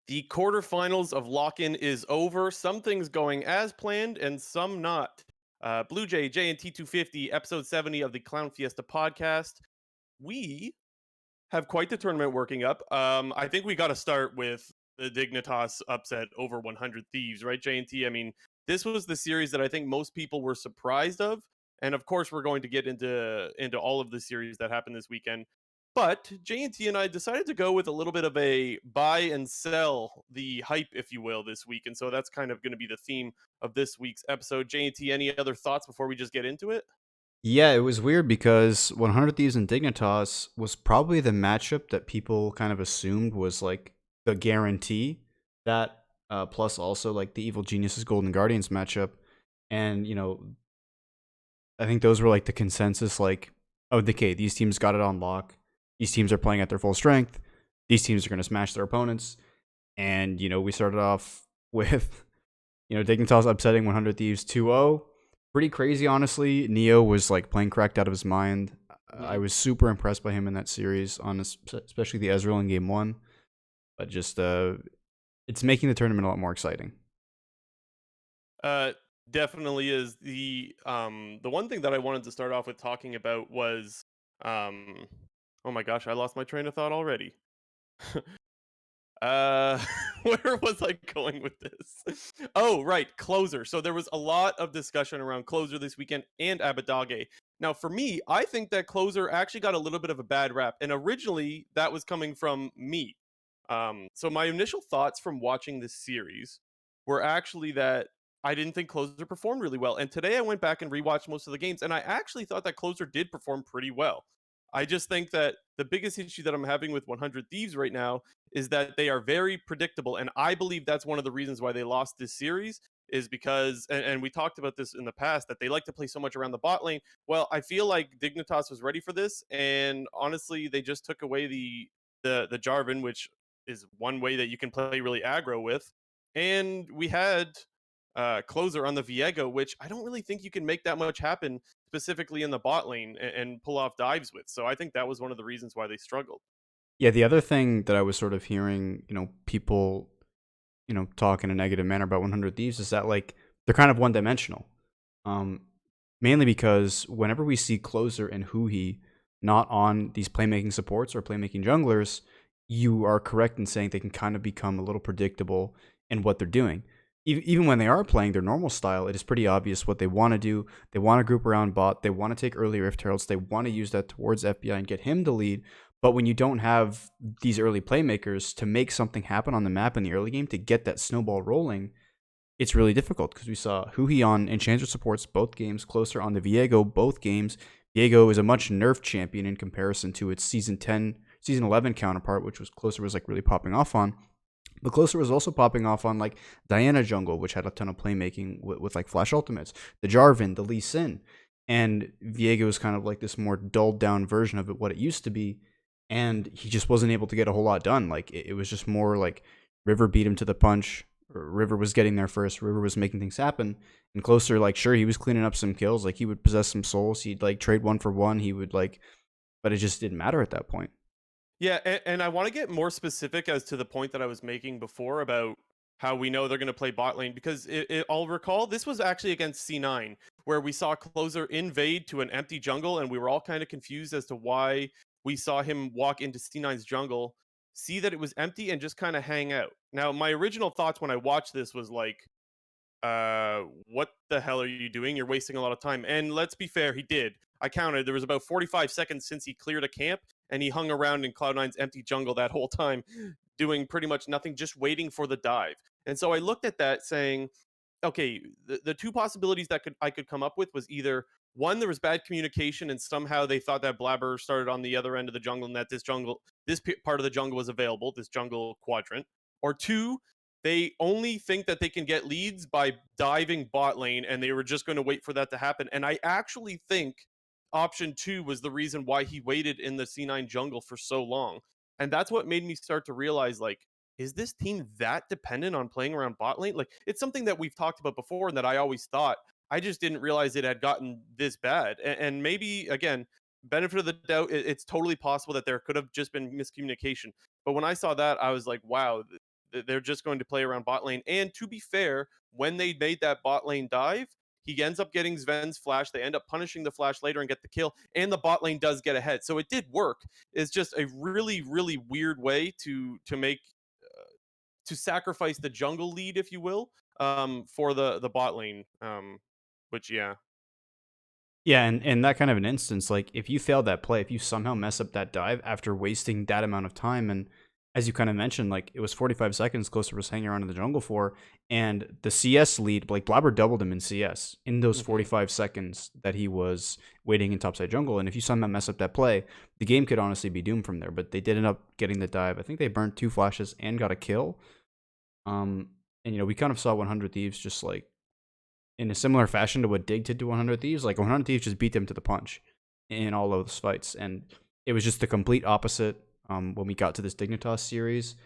The quarterfinals of Lock-In is over. Some things going as planned and some not. Blue Jay, JNT 250, episode 70 of the Clown Fiesta podcast. We have quite the tournament working up. I think we got to start with the Dignitas upset over 100 Thieves, right, JNT? I mean, this was the series that I think most people were surprised of. And of course, we're going to get into all of the series that happened this weekend. But J&T and I decided to go with a little bit of a buy and sell the hype, if you will, this week. And so that's kind of going to be the theme of this week's episode. J&T, any other thoughts before we just get into it? Yeah, it was weird because 100 Thieves and Dignitas was probably the matchup that people kind of assumed was like the guarantee. That plus also like the Evil Geniuses Golden Guardians matchup, and I think those were like the consensus. Like, oh, okay, these teams got it on lock. These teams are playing at their full strength. These teams are going to smash their opponents. And we started off with Dignitas upsetting 100 Thieves 2-0. Pretty crazy, honestly. Neo was like playing cracked out of his mind. I Mm-hmm. was super impressed by him in that series, on especially the Ezreal in game one. But just it's making the tournament a lot more exciting. Uh, Definitely is. The one thing that I wanted to start off with talking about was um oh my gosh, I lost my train of thought already. Uh, where was I going with this? Oh, right, closer. So there was a lot of discussion around closer this weekend and Abadage. Now, for me, I think that closer actually got a little bit of a bad rap, and originally that was coming from me. So my initial thoughts from watching this series were actually that I didn't think closer performed really well, and today I went back and rewatched most of the games, and I actually thought that closer did perform pretty well. I just think that the biggest issue that I'm having with 100 Thieves right now is that they are very predictable. And I believe that's one of the reasons why they lost this series is because, and we talked about this in the past, that they like to play so much around the bot lane. Well, I feel like Dignitas was ready for this. And honestly, they just took away the Jarvan, which is one way that you can play really aggro with. And we had closer on the Viego, which I don't really think you can make that much happen specifically in the bot lane and pull off dives with. So I think that was one of the reasons why they struggled. Yeah, the other thing that I was sort of hearing, people, talk in a negative manner about 100 Thieves is that like they're kind of one dimensional. Um, Mainly because whenever we see Closer and Huhi not on these playmaking supports or playmaking junglers, you are correct in saying they can kind of become a little predictable in what they're doing. Even when they are playing their normal style, it is pretty obvious what they want to do. They want to group around bot. They want to take early Rift Heralds. They want to use that towards FBI and get him to lead. But when you don't have these early playmakers to make something happen on the map in the early game to get that snowball rolling, it's really difficult because we saw Huhi on Enchanter supports both games, closer on the Viego both games. Viego is a much nerfed champion in comparison to its season 10, season 11 counterpart, which was closer was like really popping off on. But closer was also popping off on like Diana jungle, which had a ton of playmaking with like flash ultimates, the Jarvan, the Lee Sin, and Viego is kind of like this more dulled down version of it, what it used to be, and he just wasn't able to get a whole lot done. Like it was just more like River beat him to the punch. River was getting there first. River was making things happen. And closer, like sure, he was cleaning up some kills. Like he would possess some souls. He'd like trade one for one. He would like, but it just didn't matter at that point. Yeah, and I want to get more specific as to the point that I was making before about how we know they're going to play bot lane because I'll recall this was actually against C9 where we saw closer invade to an empty jungle and we were all kind of confused as to why we saw him walk into C9's jungle, see that it was empty and just kind of hang out. Now, my original thoughts when I watched this was like, what the hell are you doing? You're wasting a lot of time. And let's be fair, he did. I counted. There was about 45 seconds since he cleared a camp, and he hung around in Cloud9's empty jungle that whole time, doing pretty much nothing, just waiting for the dive. And so I looked at that saying, okay, the two possibilities that I could come up with was either one, there was bad communication, and somehow they thought that Blabber started on the other end of the jungle, and that this part of the jungle was available, this jungle quadrant, or two, they only think that they can get leads by diving bot lane, and they were just going to wait for that to happen. And I actually think option two was the reason why he waited in the C9 jungle for so long. And that's what made me start to realize, like, is this team that dependent on playing around bot lane? Like, it's something that we've talked about before and that I always thought. I just didn't realize it had gotten this bad. And maybe, again, benefit of the doubt, it's totally possible that there could have just been miscommunication. But when I saw that, I was like, wow, they're just going to play around bot lane. And to be fair, when they made that bot lane dive, he ends up getting Sven's flash. They end up punishing the flash later and get the kill, and the bot lane does get ahead. So it did work. It's just a really, really weird way to make to sacrifice the jungle lead, if you will, for the bot lane. Which yeah, Yeah, and in that kind of an instance, like if you fail that play, if you somehow mess up that dive after wasting that amount of time, and as you kind of mentioned, like it was 45 seconds Closer was hanging around in the jungle for, and the CS lead, like Blabber doubled him in CS in those hmm 45 seconds that he was waiting in topside jungle. And if you somehow mess up that play, the game could honestly be doomed from there. But they did end up getting the dive. I think they burnt 2 flashes and got a kill. And we kind of saw 100 Thieves just like in a similar fashion to what Dig did to 100 Thieves. Like 100 Thieves just beat them to the punch in all of those fights, and it was just the complete opposite when we got to this Dignitas series.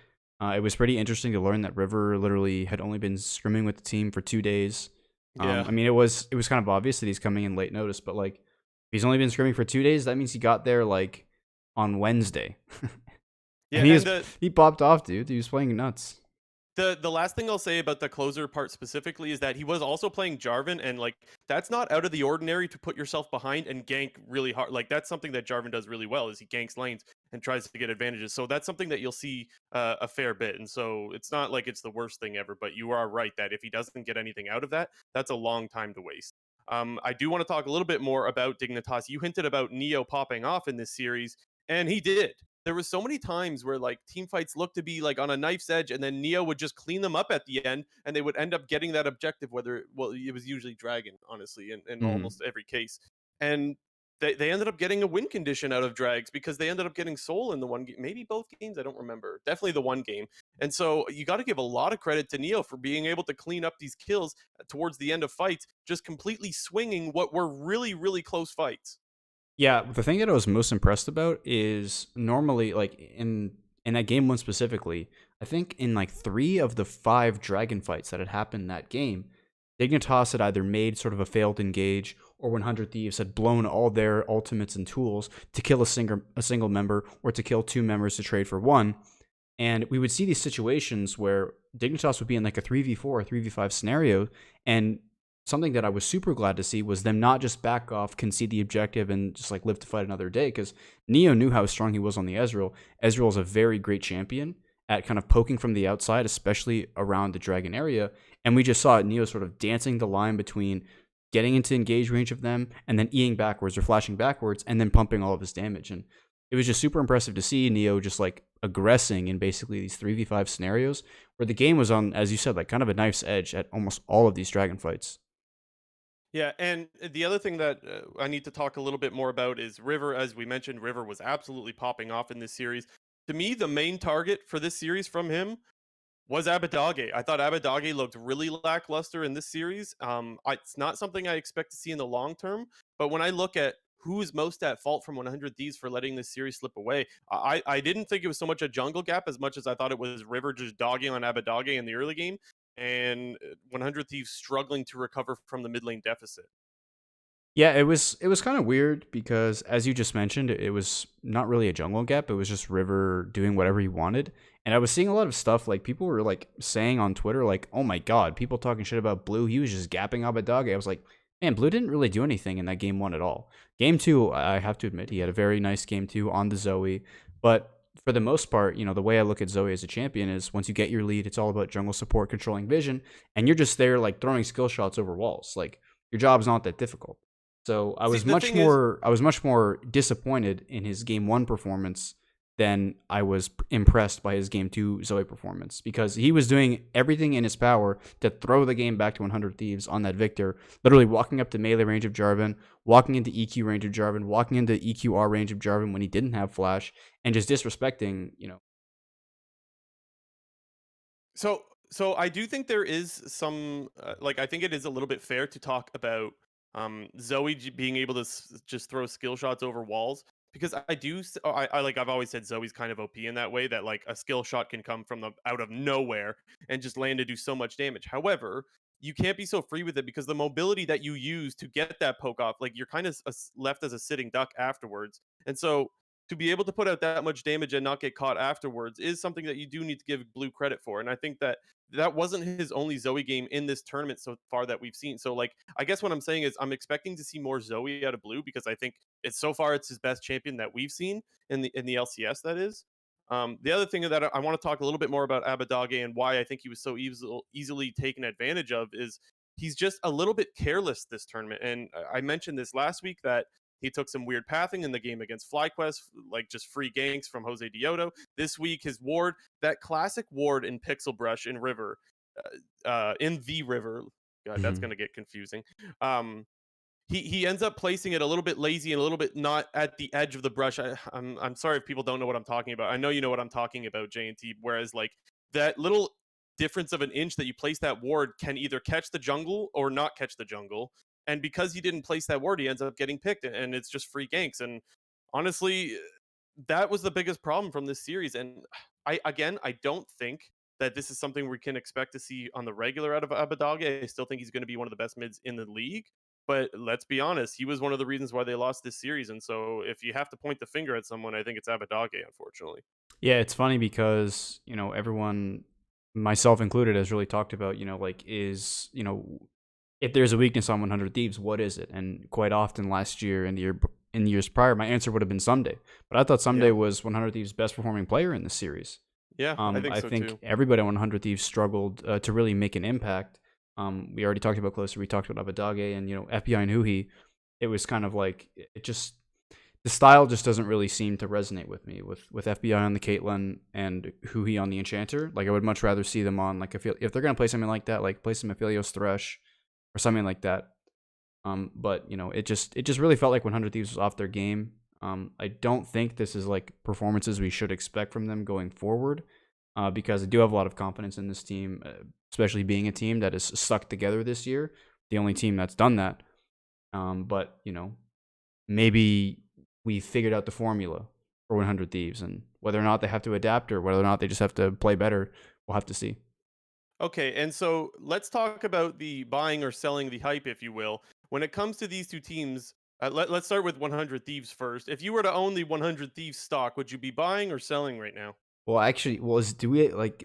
It was pretty interesting to learn that River literally had only been scrimming with the team for 2 days. yeah, I mean, it was kind of obvious that he's coming in late notice, but like if he's only been scrimming for 2 days, that means he got there like on Wednesday, yeah. and And the he popped off, dude. He was playing nuts. the last thing I'll say about the closer part specifically is that he was also playing Jarvan, and like that's not out of the ordinary to put yourself behind and gank really hard. Like that's something that Jarvan does really well is he ganks lanes and tries to get advantages. So that's something that you'll see a fair bit. And so it's not like it's the worst thing ever, but you are right that if he doesn't get anything out of that, that's a long time to waste. I do want to talk a little bit more about Dignitas. You hinted about Neo popping off in this series, and he did. There was so many times where like team fights looked to be like on a knife's edge, and then Neo would just clean them up at the end, and they would end up getting that objective. Whether well, it was usually Dragon, honestly, in Mhm. almost every case, and they ended up getting a win condition out of Drags because they ended up getting Soul in the one game, maybe both games, I don't remember, definitely the one game. And so you got to give a lot of credit to Neo for being able to clean up these kills towards the end of fights, just completely swinging what were really, really close fights. Yeah, the thing that I was most impressed about is normally like in that game one specifically, I think in like 3 of the 5 dragon fights that had happened that game, Dignitas had either made sort of a failed engage or 100 Thieves had blown all their ultimates and tools to kill a single member or to kill 2 members to trade for one. And we would see these situations where Dignitas would be in like a 3v4 or 3v5 scenario. And something that I was super glad to see was them not just back off, concede the objective, and just like live to fight another day. Because Neo knew how strong he was on the Ezreal. Ezreal is a very great champion at kind of poking from the outside, especially around the dragon area. And we just saw Neo sort of dancing the line between getting into engage range of them and then eating backwards or flashing backwards and then pumping all of his damage. And it was just super impressive to see Neo just like aggressing in basically these 3v5 scenarios where the game was on, as you said, like kind of a knife's edge at almost all of these dragon fights. Yeah, and the other thing that I need to talk a little bit more about is River. As we mentioned, River was absolutely popping off in this series. To me, the main target for this series from him was Abadage. I thought Abadage looked really lackluster in this series. It's not something I expect to see in the long term, but when I look at who's most at fault from 100 Thieves for letting this series slip away, I didn't think it was so much a jungle gap as much as I thought it was River just dogging on Abadage in the early game and 100 Thieves struggling to recover from the mid lane deficit. Yeah, it was kind of weird because as you just mentioned, it was not really a jungle gap. It was just River doing whatever he wanted. And I was seeing a lot of stuff like people were like saying on Twitter, like, oh my god, people talking shit about Blue. He was just gapping Abadage. I was like, man, Blue didn't really do anything in that game one at all. Game two, I have to admit, he had a very nice game two on the Zoe. But for the most part, the way I look at Zoe as a champion is once you get your lead, it's all about jungle support, controlling vision, and you're just there like throwing skill shots over walls. Like your job's not that difficult. So I See, was the much thing is, more I was much more disappointed in his game one performance than I was impressed by his game two Zoe performance because he was doing everything in his power to throw the game back to 100 Thieves on that Victor, literally walking up to melee range of Jarvan, walking into EQ range of Jarvan, walking into EQR range of Jarvan when he didn't have flash, and just disrespecting. so I do think there is some like I think it is a little bit fair to talk about Zoe being able to just throw skill shots over walls because I like I've always said Zoe's kind of OP in that way that like a skill shot can come from the out of nowhere and just land to do so much damage. However, you can't be so free with it because the mobility that you use to get that poke off, like you're kind of left as a sitting duck afterwards. And so to be able to put out that much damage and not get caught afterwards is something that you do need to give Blue credit for. And I think that that wasn't his only Zoe game in this tournament so far that we've seen. So like, I guess what I'm saying is I'm expecting to see more Zoe out of Blue because I think it's so far it's his best champion that we've seen in the LCS. That is. The other thing that I want to talk a little bit more about Abadage and why I think he was so easily taken advantage of is he's just a little bit careless this tournament. And I mentioned this last week that he took some weird pathing in the game against FlyQuest, like just free ganks from Jose Dioto. This week, his ward, that classic ward in Pixel Brush in River, in the River. God, that's Hmm. going to get confusing. He ends up placing it a little bit lazy and a little bit not at the edge of the brush. I'm sorry if people don't know what I'm talking about. I know you know what I'm talking about, J&T. Whereas like that little difference of an inch that you place that ward can either catch the jungle or not catch the jungle. And because he didn't place that ward, he ends up getting picked, and it's just free ganks. And honestly, that was the biggest problem from this series. And I don't think that this is something we can expect to see on the regular out of Abadage. I still think he's going to be one of the best mids in the league. But let's be honest, he was one of the reasons why they lost this series. And so if you have to point the finger at someone, I think it's Abadage, unfortunately. Yeah, it's funny because everyone, myself included, has really talked about like if there's a weakness on 100 Thieves, what is it? And quite often last year and in years prior, my answer would have been Someday. But I thought Someday Yeah. was 100 Thieves' best performing player in the series. Yeah, I think I so think too. everybody on 100 Thieves struggled to really make an impact. We already talked about Closer. We talked about Abadage and FBI and Huhi. It was kind of like it just the style just doesn't really seem to resonate with me with FBI on the Caitlyn and Huhi on the Enchanter. Like I would much rather see them on like if they're gonna play something like that, like play some Aphelios Thresh or something like that. But it just really felt like 100 Thieves was off their game. I don't think this is like performances we should expect from them going forward, because I do have a lot of confidence in this team, especially being a team that is stuck together this year, the only team that's done that. But maybe we figured out the formula for 100 Thieves, and whether or not they have to adapt or whether or not they just have to play better, we'll have to see. Okay, and so let's talk about the buying or selling the hype, if you will. When it comes to these two teams, let's start with 100 Thieves first. If you were to own the 100 Thieves stock, would you be buying or selling right now? Well, actually, is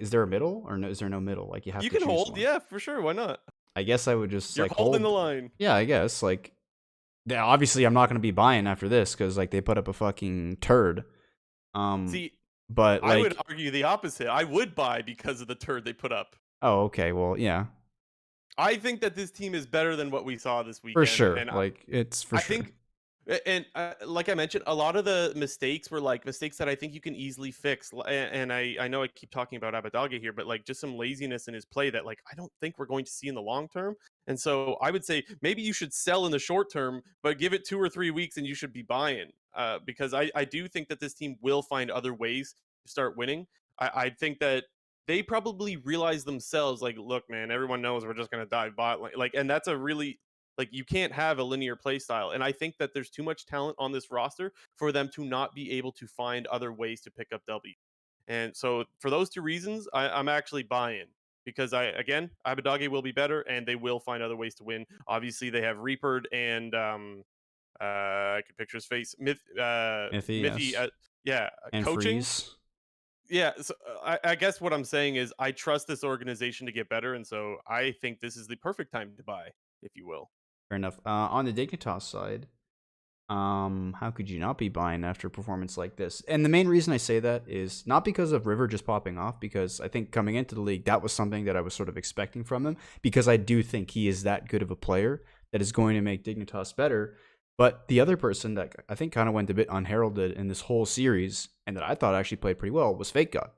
there a middle or no? Is there no middle? Like you have You to can choose hold, one. yeah, for sure. Why not? I guess I would just You're like holding the hold. line. Yeah, I guess like obviously I'm not gonna be buying after this because like they put up a fucking turd. Um, See, but I would like, argue the opposite. I would buy because of the turd they put up. oh, okay, well, yeah, I think that this team is better than what we saw this for weekend, sure. and Like it's for I sure. think, and like I mentioned, a lot of the mistakes were like mistakes that I think you can easily fix. And I know I keep talking about Abadage here, but like just some laziness in his play that like I don't think we're going to see in the long term. And so I would say maybe you should sell in the short term, but give it 2 or 3 weeks and you should be buying. Because I do think that this team will find other ways to start winning. I think that they probably realize themselves like, look, man, everyone knows we're just gonna dive bot like, and that's a really like you can't have a linear play style. And I think that there's too much talent on this roster for them to not be able to find other ways to pick up W. And so for those two reasons, I'm actually buying because again, Abadage will be better and they will find other ways to win. Obviously, they have Reapered and I can picture his face, Iffy, Mithy, yes, yeah, and coaching. freeze. Yeah, so I guess what I'm saying is I trust this organization to get better, and so I think this is the perfect time to buy, if you will. Fair enough. On the Dignitas side, how could you not be buying after a performance like this? And the main reason I say that is not because of River just popping off, because I think coming into the league, that was something that I was sort of expecting from him, because I do think he is that good of a player that is going to make Dignitas better. But the other person that I think kind of went a bit unheralded in this whole series, and that I thought actually played pretty well, was Fake God.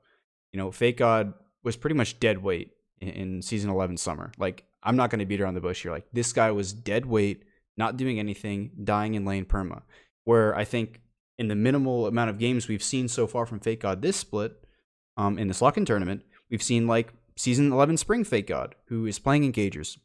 Fake God was pretty much dead weight in season 11 summer. Like, I'm not going to beat around the bush here. Like, this guy was dead weight, not doing anything, dying in lane perma. Where I think in the minimal amount of games we've seen so far from Fake God this split, in this lock-in tournament, we've seen like season 11 spring Fake God, who is playing engagers,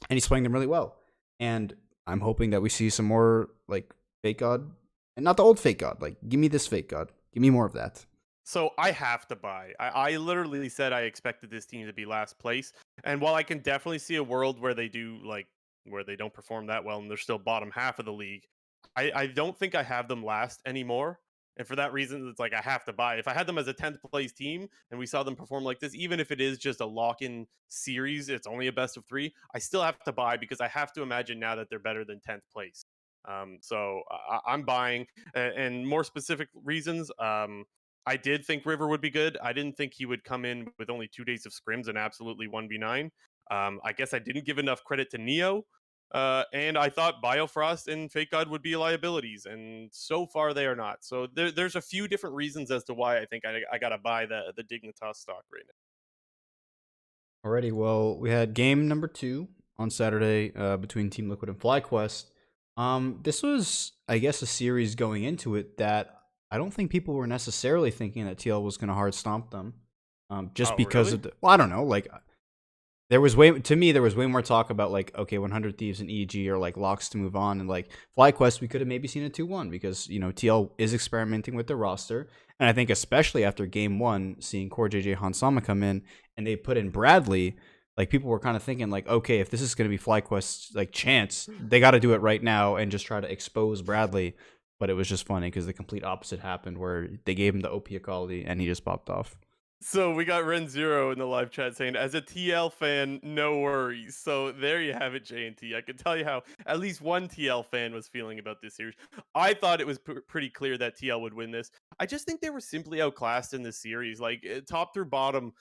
and he's playing them really well. And I'm hoping that we see some more like Fake God, and not the old Fake God. Like, give me this Fake God. Give me more of that. So I have to buy. I literally said I expected this team to be last place, and while I can definitely see a world where they do like where they don't perform that well and they're still bottom half of the league, I don't think I have them last anymore. And for that reason, it's like I have to buy. If I had them as a 10th place team and we saw them perform like this, even if it is just a lock-in series, it's only a best of 3, I still have to buy because I have to imagine now that they're better than 10th place. I'm buying, and more specific reasons. I did think River would be good. I didn't think he would come in with only 2 days of scrims and absolutely 1v9. I guess I didn't give enough credit to Neo. And I thought Biofrost and Fake God would be liabilities, and so far they are not. So there's a few different reasons as to why I think I gotta buy the Dignitas stock right now. Alrighty, well, we had game number 2 on Saturday between Team Liquid and FlyQuest. This was, I guess, a series going into it that I don't think people were necessarily thinking that TL was going to hard stomp them. Just Oh, because really? of the, well, I don't know, like there was way more talk about like, okay, 100 Thieves and EG are like locks to move on, and like FlyQuest we could have maybe seen a 2-1 because TL is experimenting with their roster, and I think especially after game 1 seeing Core JJ Hansama come in and they put in Bradley, like people were kind of thinking like, okay, if this is going to be FlyQuest's like chance, they got to do it right now and just try to expose Bradley. But it was just funny because the complete opposite happened where they gave him the OP equality and he just popped off. So we got Ren Zero in the live chat saying, as a TL fan, no worries. So there you have it, JNT. I can tell you how at least one TL fan was feeling about this series. I thought it was pretty clear that TL would win this. I just think they were simply outclassed in this series, like top through bottom.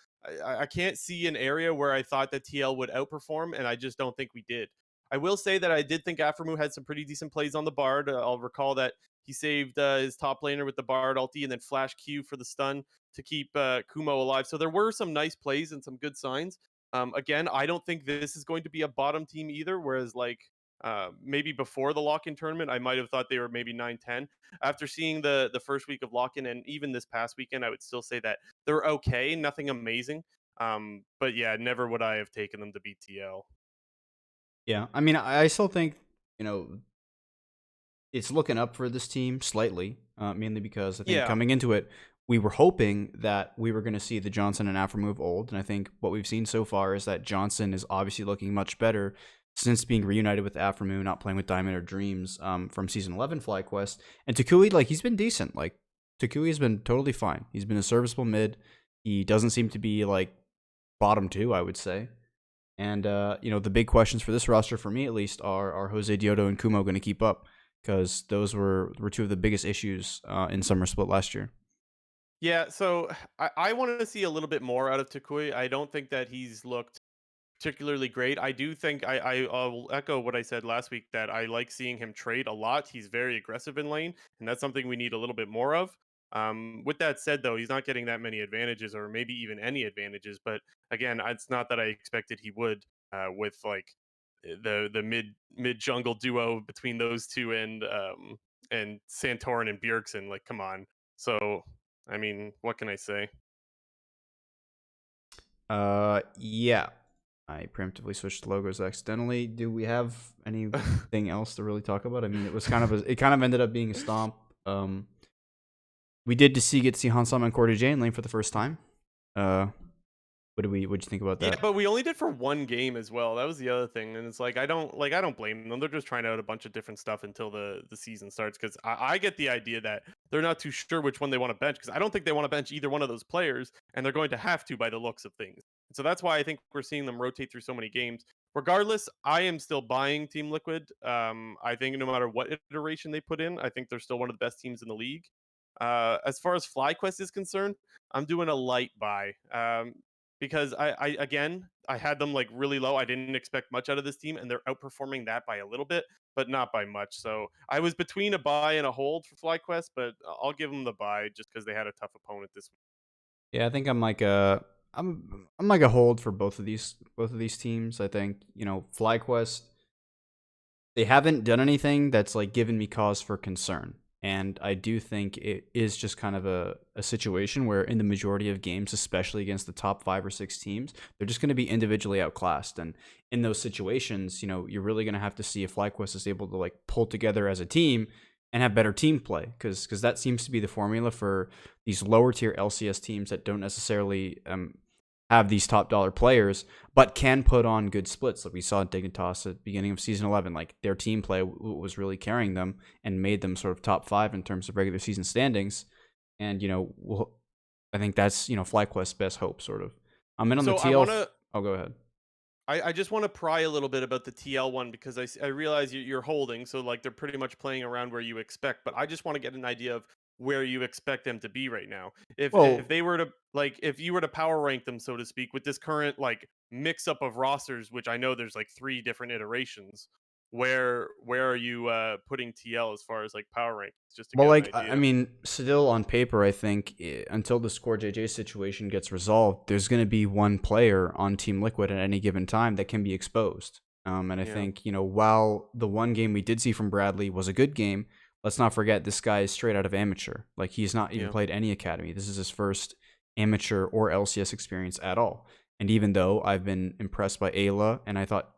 I can't see an area where I thought that TL would outperform, and I just don't think we did. I will say that I did think Afremu had some pretty decent plays on the Bard. I'll recall that he saved his top laner with the Bard ulti and then flash Q for the stun to keep Kumo alive. So there were some nice plays and some good signs. Again, I don't think this is going to be a bottom team either. Whereas like maybe before the lock-in tournament, I might have thought they were maybe 9-10. After seeing the first week of lock-in and even this past weekend, I would still say that they're okay, nothing amazing. But yeah, never would I have taken them to beat TL. Yeah, I mean, I still think you know it's looking up for this team slightly, mainly because I think Yeah, coming into it, we were hoping that we were going to see the Johnson and Afro move old, and I think what we've seen so far is that Johnson is obviously looking much better since being reunited with Afro, not playing with Diamond or Dreams from Season 11 FlyQuest. And Takui, like, he's been decent. Like, Takui has been totally fine. He's been a serviceable mid. He doesn't seem to be, like, bottom 2, I would say. And, the big questions for this roster, for me at least, are Jose Diodo and Kumo going to keep up? Because those were 2 of the biggest issues in Summer Split last year. yeah. So I wanted to see a little bit more out of Takui. I don't think that he's looked particularly great. I do think I will echo what I said last week that I like seeing him trade a lot. He's very aggressive in lane, and that's something we need a little bit more of. With that said, though, he's not getting that many advantages, or maybe even any advantages. But again, it's not that I expected he would. With like the mid jungle duo between those two and Santorin and Bjergsen, like come on. So I mean, what can I say? Yeah. I preemptively switched logos accidentally. Do we have anything else to really talk about? I mean, it kind of ended up being a stomp. We did get to see Hansama and Cordy J in lane for the first time. What'd you think about Yeah, that? but we only did for one game as well. That was the other thing, and it's like I don't blame them. They're just trying out a bunch of different stuff until the season starts. Because I get the idea that they're not too sure which one they want to bench. Because I don't think they want to bench either one of those players, and they're going to have to by the looks of things. So that's why I think we're seeing them rotate through so many games. Regardless, I am still buying Team Liquid. I think no matter what iteration they put in, I think they're still one of the best teams in the league. As far as FlyQuest is concerned, I'm doing a light buy. Because I again I had them like really low. I didn't expect much out of this team, and they're outperforming that by a little bit, but not by much. So I was between a buy and a hold for FlyQuest, but I'll give them the buy just because they had a tough opponent this week. Yeah, I think I'm like a hold for both of these teams. I think FlyQuest, they haven't done anything that's like given me cause for concern. And I do think it is just kind of a situation where in the majority of games, especially against the top 5 or 6 teams, they're just going to be individually outclassed. And in those situations, you're really going to have to see if FlyQuest is able to like pull together as a team and have better team play. Because that seems to be the formula for these lower tier LCS teams that don't necessarily have these top dollar players, but can put on good splits. Like we saw at Dignitas at the beginning of season 11, like their team play was really carrying them and made them sort of top 5 in terms of regular season standings. And, I think that's, FlyQuest's best hope, sort of. I'm in on the So I TL. want to Oh, go ahead. I just want to pry a little bit about the TL one because I realize you're holding, so like they're pretty much playing around where you expect. But I just want to get an idea of where you expect them to be right now. If Well, they were to like if you were to power rank them, so to speak, with this current like mix up of rosters, which I know there's like 3 different iterations. Where are you putting TL as far as like power rank, just to Well, get an like I idea? mean, still on paper, I think until the Score JJ situation gets resolved, there's going to be one player on Team Liquid at any given time that can be exposed. And I Yeah, think while the one game we did see from Bradley was a good game, let's not forget this guy is straight out of amateur. Like he's not even yeah. played any academy. This is his first amateur or LCS experience at all. And even though I've been impressed by Ayla and I thought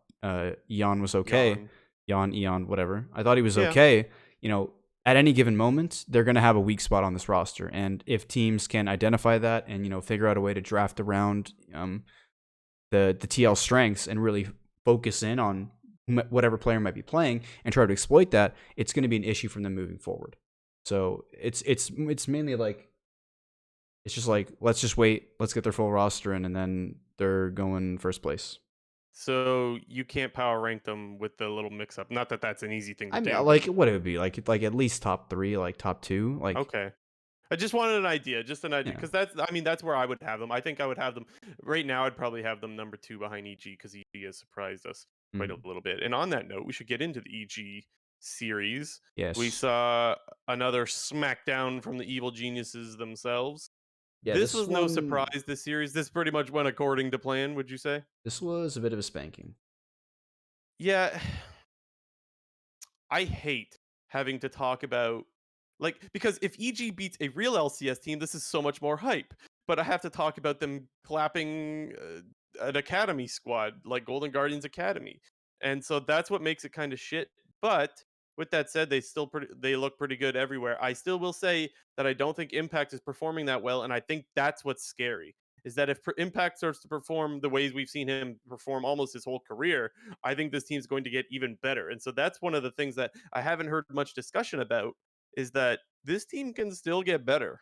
Eon was okay, Yawn. Eon, whatever, I thought he was Yeah. okay. You know, at any given moment, they're going to have a weak spot on this roster. And if teams can identify that and, figure out a way to draft around the TL strengths and really focus in on whatever player might be playing and try to exploit that, it's going to be an issue from them moving forward. So it's mainly like, it's just like, let's just wait, let's get their full roster in, and then they're going first place. So you can't power rank them with the little mix up. Not that that's an easy thing to I mean, do, but like, what it would be like at least top 3, like top 2, like, okay. I just wanted an idea, just an idea, yeah. because I mean, that's where I would have them. I think I would have them right now. I'd probably have them number 2 behind EG because EG has surprised us quite a Mhm. little bit. And on that note, we should get into the EG series. We Yes. saw another smackdown from the evil geniuses themselves. Yeah, This was no surprise. This series, this pretty much went according to plan. Would you say? this was a bit of a spanking. Yeah, I hate having to talk about because if EG beats a real LCS team, this is so much more hype. But I have to talk about them clapping an academy squad like Golden Guardians Academy, and so that's what makes it kind of shit. But with that said, they look pretty good everywhere. I still will say that I don't think Impact is performing that well, and I think that's what's scary. Is that if Impact starts to perform the ways we've seen him perform almost his whole career, I think this team's going to get even better. And so that's one of the things that I haven't heard much discussion about is that this team can still get better.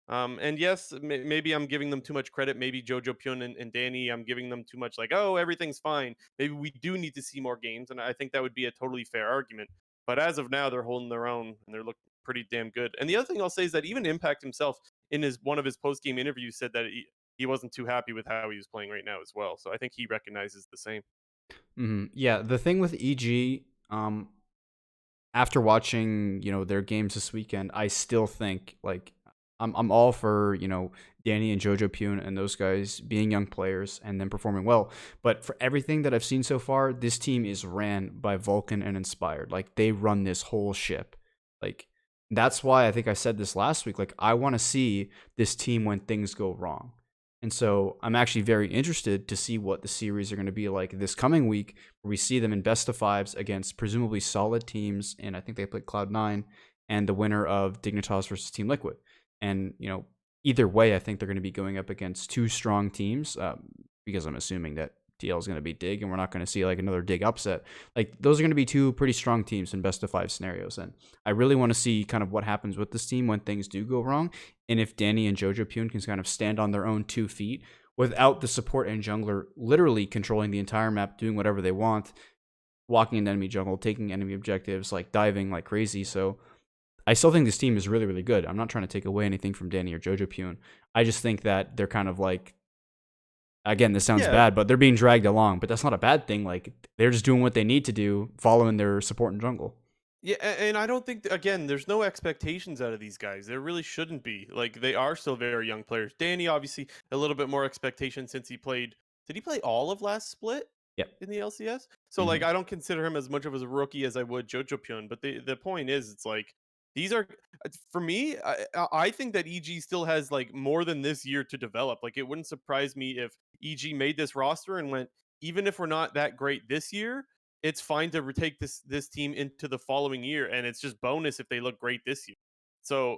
And yes, maybe I'm giving them too much credit. Maybe Jojo Pyun and Danny, I'm giving them too much like, oh, everything's fine. Maybe we do need to see more games. And I think that would be a totally fair argument. But as of now, they're holding their own and they're looking pretty damn good. And the other thing I'll say is that even Impact himself, in his one of his post game interviews, said that he wasn't too happy with how he was playing right now as well. So I think he recognizes the same. Yeah, the thing with EG, after watching their games this weekend, I still think like I'm all for Danny and Jojo Pune and those guys being young players and then performing well. But for everything that I've seen so far, this team is ran by Vulcan and Inspired. Like they run this whole ship. Like that's why I think I said this last week. Like I want to see this team when things go wrong. And so I'm actually very interested to see what the series are going to be like this coming week, where we see them in best of fives against presumably solid teams. And I think they played Cloud9 and the winner of Dignitas versus Team Liquid. And, either way, I think they're going to be going up against 2 strong teams because I'm assuming that TL is going to be Dig and we're not going to see like another Dig upset. Like those are going to be 2 pretty strong teams in best of 5 scenarios. And I really want to see kind of what happens with this team when things do go wrong. And if Danny and Jojo Pune can kind of stand on their own 2 feet without the support and jungler literally controlling the entire map, doing whatever they want, walking into enemy jungle, taking enemy objectives, like diving like crazy. So I still think this team is really, really good. I'm not trying to take away anything from Danny or Jojo Pune. I just think that they're kind of like, again, this sounds Yeah, bad, but they're being dragged along. But that's not a bad thing. Like they're just doing what they need to do, following their support and jungle. yeah, and I don't think again, there's no expectations out of these guys. There really shouldn't be. Like they are still very young players. Danny obviously a little bit more expectation since he played. Did he play all of last split Yep. in the LCS? So like Mm-hmm. I don't consider him as much of a rookie as I would Jojo Pyun. But the point is, it's like these are for me. I think that EG still has like more than this year to develop. Like it wouldn't surprise me if EG made this roster and went, even if we're not that great this year, it's fine to retake this team into the following year, and it's just bonus if they look great this year. So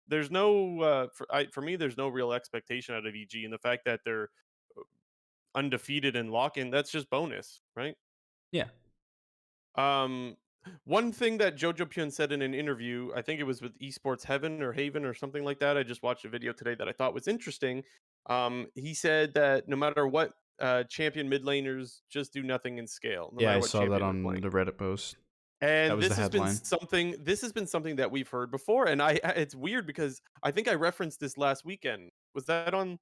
there's no for me, there's no real expectation out of EG, and the fact that they're undefeated and lock-in, that's just bonus, right? Yeah. Um, One thing that Jojo Pyun said in an interview, I think it was with Esports Heaven or Haven or something like that. I just watched a video today that I thought was interesting. He said that no matter what, champion mid laners just do nothing in scale, no Yeah, matter I what saw that champion they're on playing. the Reddit post. That And was the this has been headline. something that we've heard before, and it's weird because I think I referenced this last weekend. Was that on,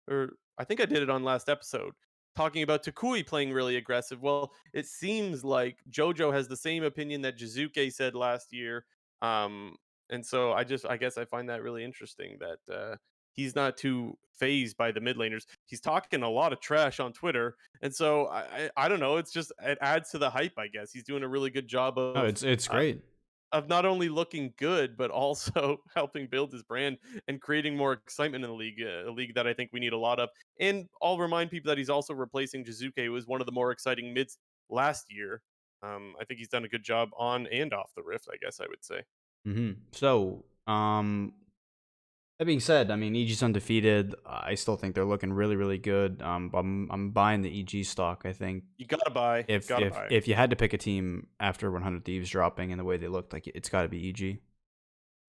or I think I did it on last episode, talking about Takui playing really aggressive. Well, it seems like JoJo has the same opinion that Jizuke said last year. Um, and so I guess I find that really interesting that he's not too phased by the mid laners. He's talking a lot of trash on Twitter, and so I don't know. It's just it adds to the hype. I guess he's doing a really good job No, it's uh, great. of not only looking good but also helping build his brand and creating more excitement in the league. A league that I think we need a lot of. And I'll remind people that he's also replacing Jizuke, who was one of the more exciting mids last year. I think he's done a good job on and off the Rift. I guess I would say. So, that being said, I mean, EG's undefeated. I still think they're looking really, really good. I'm buying the EG stock. I think You gotta buy. if Gotta if buy. if you had to pick a team after 100 Thieves dropping and the way they looked, like it's got to be EG.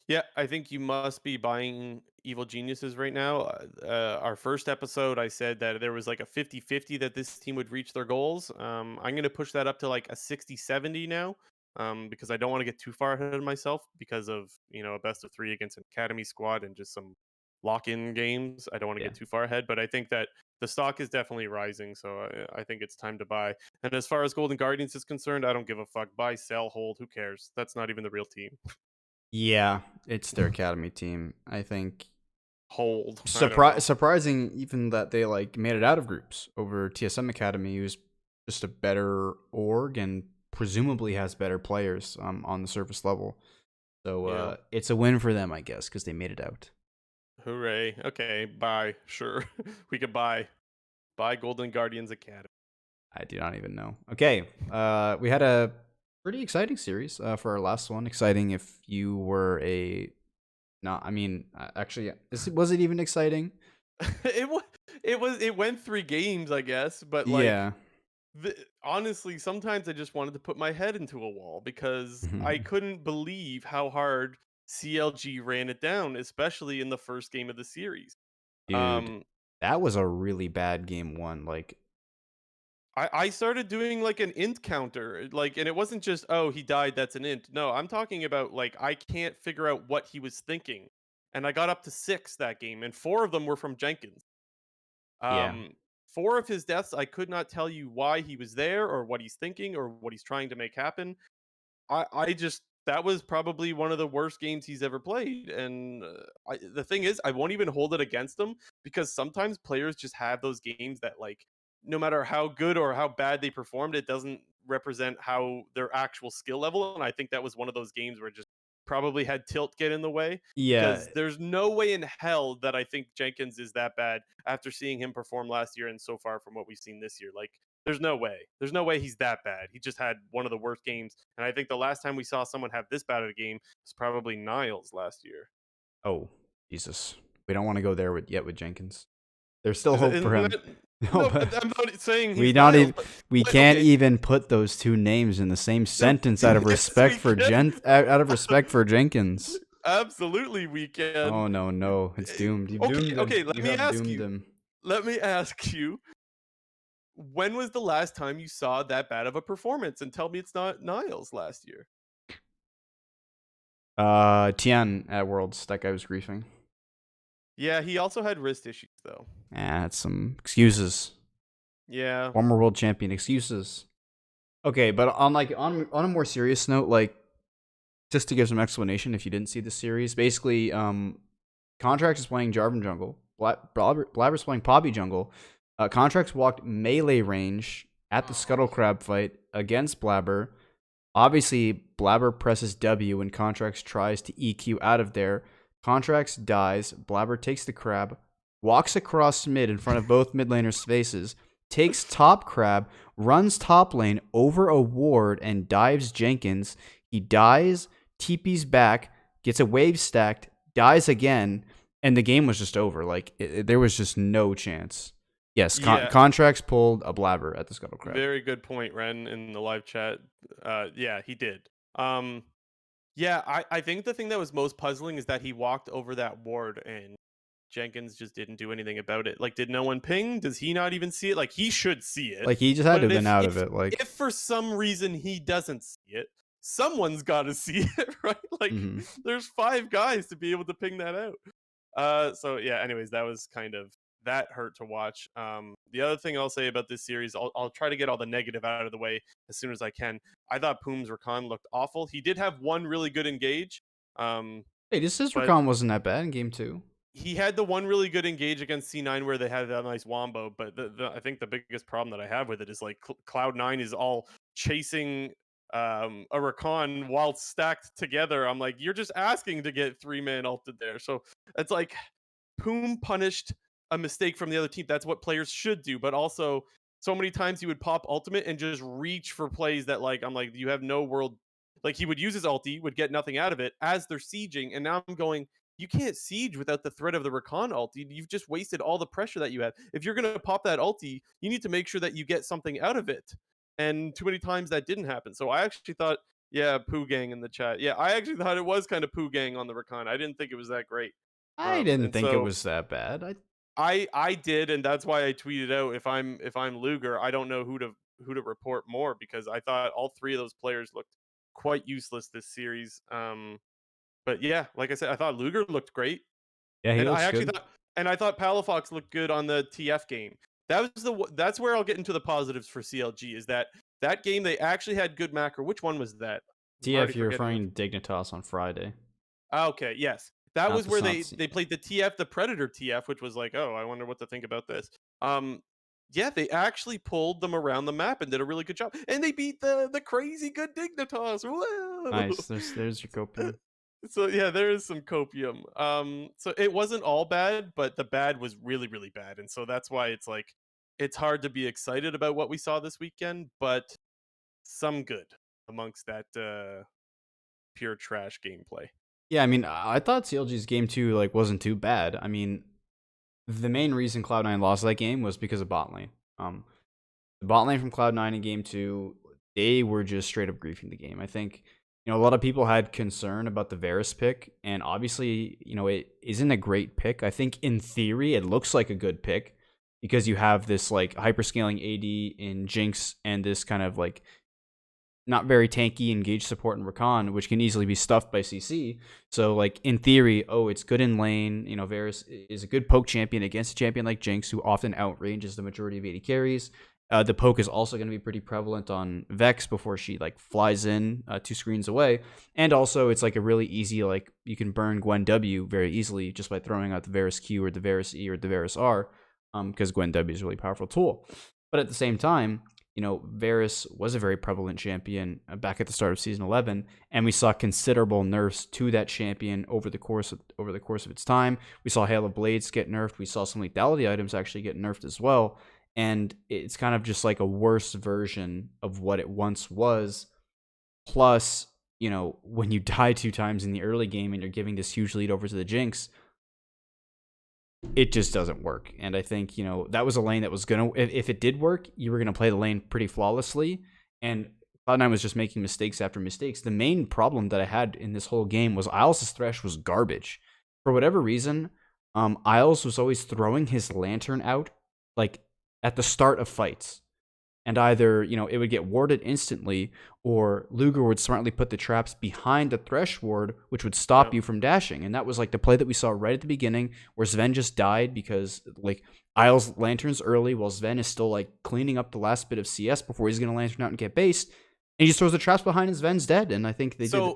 Yeah, I think you must be buying Evil Geniuses right now. Our first episode, I said that there was like a 50-50 that this team would reach their goals. I'm going to push that up to like a 60-70 now because I don't want to get too far ahead of myself because of, a best of 3 against an academy squad and just some lock-in games. I don't want to Yeah. get too far ahead, but I think that the stock is definitely rising, so I think it's time to buy. And as far as Golden Guardians is concerned, I don't give a fuck. Buy, sell, hold, who cares? That's not even the real team. Yeah, it's their academy team. I think Hold. I don't know. surprising even that they like made it out of groups over TSM Academy, who's just a better org and presumably has better players on the surface level. So Yeah. it's a win for them, I guess, because they made it out. Hooray. Okay, buy. Sure. We could buy Golden Guardians Academy. I do not even know. Okay, we had a pretty exciting series for our last one. Exciting if you were a not. I mean, actually, was it even exciting? it was it went 3 games, I guess, but like Yeah. honestly, sometimes I just wanted to put my head into a wall because I Mhm. couldn't believe how hard CLG ran it down, especially in the first game of the series. Dude, Um that was a really bad game one. Like, I started doing like an int counter, like, and it wasn't just, oh, he died, that's an int. No, I'm talking about like I can't figure out what he was thinking. And I got up to 6 that game, and 4 of them were from Jenkins. yeah. Um, 4 of his deaths, I could not tell you why he was there or what he's thinking or what he's trying to make happen. I just that was probably one of the worst games he's ever played, and the thing is, I won't even hold it against him because sometimes players just have those games that like no matter how good or how bad they performed, it doesn't represent how their actual skill level. And I think that was one of those games where it just probably had tilt get in the way Yeah. because there's no way in hell that I think Jenkins is that bad after seeing him perform last year and so far from what we've seen this year. Like there's no way. There's no way he's that bad. He just had one of the worst games. And I think the last time we saw someone have this bad of a game was probably Niles last year. Oh, Jesus. We don't want to go there with Jenkins. There's still Is it, hope for him. No, no, but I'm not saying we he's not Niles, even but we what, can't okay. even put those two names in the same sentence out of Yes, respect we for can. out of respect for Jenkins. Absolutely, we can. Oh no, no, it's doomed. You've Okay, doomed him. okay. Let You me have ask doomed you. him. Let me ask you. When was the last time you saw that bad of a performance? And tell me it's not Niles last year. Tian at Worlds. That guy was griefing. Yeah, he also had wrist issues though. That's some excuses. Yeah. Former world champion excuses. Okay, but on a more serious note, like just to give some explanation, if you didn't see the series, basically, Contracts is playing Jarvan jungle. Blabber's playing Poppy jungle. Contracts walked melee range at the Scuttle Crab fight against Blabber. Obviously, Blabber presses W when Contracts tries to EQ out of there. Contracts dies. Blabber takes the crab, walks across mid in front of both mid laners' faces, takes top crab, runs top lane over a ward, and dives Jenkins. He dies, TP's back, gets a wave stacked, dies again, and the game was just over. Like, there was just no chance. Yes, Yeah, contracts pulled a blabber at the Scuttle Crab. very good point, Ren, in the live chat. Yeah, he did. Um, yeah, I think the thing that was most puzzling is that he walked over that ward and Jenkins just didn't do anything about it. Like, did no one ping? Does he not even see it? Like, he should see it. Like he just had to But have been if out of if it. Like, if for some reason he doesn't see it, someone's got to see it, right? Like, mhm. there's 5 guys to be able to ping that out. So yeah. Anyways, that was kind of that hurt to watch. The other thing I'll say about this series, I'll try to get all the negative out of the way as soon as I can. I thought Poom's Rakan looked awful. He did have one really good engage. Hey, this is But Recon wasn't that bad in game 2. he had the one really good engage against C9 where they had that nice wombo, but I think the biggest problem that I have with it is like Cloud9 is all chasing a Rakan while stacked together. I'm like, you're just asking to get 3-man ulted there. So it's like Poom punished a mistake from the other team. That's what players should do, but also so many times he would pop ultimate and just reach for plays that like I'm like, you have no world. Like he would use his ulti, would get nothing out of it as they're sieging, and now I'm going, you can't siege without the threat of the Rakan ulti. You've just wasted all the pressure that you had. If you're gonna pop that ulti, you need to make sure that you get something out of it. And too many times that didn't happen. So I actually thought, yeah, Poo Gang in the chat. Yeah, I actually thought it was kind of Poo Gang on the Rakan. I didn't think it was that great. I didn't And think it so was that bad. I did, and that's why I tweeted out if I'm Luger, I don't know who to report more because I thought all 3 of those players looked quite useless this series. But yeah, like I said, I thought Luger looked great, Yeah, he and looks good. I thought Palafox looked good on the TF game. That's where I'll get into the positives for CLG is that game they actually had good macro. Which one was that? I'm already TF, you're forgetting referring to Dignitas on Friday, Okay, yes. That not was the where not they played the TF, the Predator TF, which was like, oh, I wonder what to think about this. Um, yeah, they actually pulled them around the map and did a really good job, and they beat the crazy good Dignitas. Whoa! nice. There's your copium. So yeah, there is some copium. So it wasn't all bad, but the bad was really really bad, and so that's why it's like it's hard to be excited about what we saw this weekend, but some good amongst that pure trash gameplay. Yeah, I mean, I thought CLG's game 2 like wasn't too bad. I mean, the main reason Cloud9 lost that game was because of bot lane. The bot lane from Cloud9 in game 2, they were just straight up griefing the game. I think, a lot of people had concern about the Varus pick, and obviously, it isn't a great pick. I think in theory, it looks like a good pick because you have this like hyperscaling AD in Jinx and this kind of like not very tanky engage support in Rakan, which can easily be stuffed by CC. So, like, in theory, it's good in lane. Varus is a good poke champion against a champion like Jinx, who often outranges the majority of AD carries. The poke is also going to be pretty prevalent on Vex before she, like, flies in 2 screens away. And also, it's, like, a really easy, like, you can burn Gwen W very easily just by throwing out the Varus Q or the Varus E or the Varus R, because Gwen W is a really powerful tool. But at the same time, Varus was a very prevalent champion back at the start of season 11, and we saw considerable nerfs to that champion over the course of its time. We saw Hail of Blades get nerfed. We saw some lethality items actually get nerfed as well, and it's kind of just like a worse version of what it once was. Plus, when you die 2 times in the early game and you're giving this huge lead over to the Jinx, it just doesn't work. And I think, that was a lane that was going to, if it did work, you were going to play the lane pretty flawlessly. And Cloud9 was just making mistakes after mistakes. The main problem that I had in this whole game was Isles' Thresh was garbage. For whatever reason, Isles was always throwing his lantern out, like, at the start of fights. And either, it would get warded instantly, or Luger would smartly put the traps behind the Thresh ward, which would stop you from dashing. And that was like the play that we saw right at the beginning, where Sven just died because like Isles lanterns early while Sven is still like cleaning up the last bit of CS before he's going to lantern out and get based. And he just throws the traps behind and Sven's dead. And I think they did.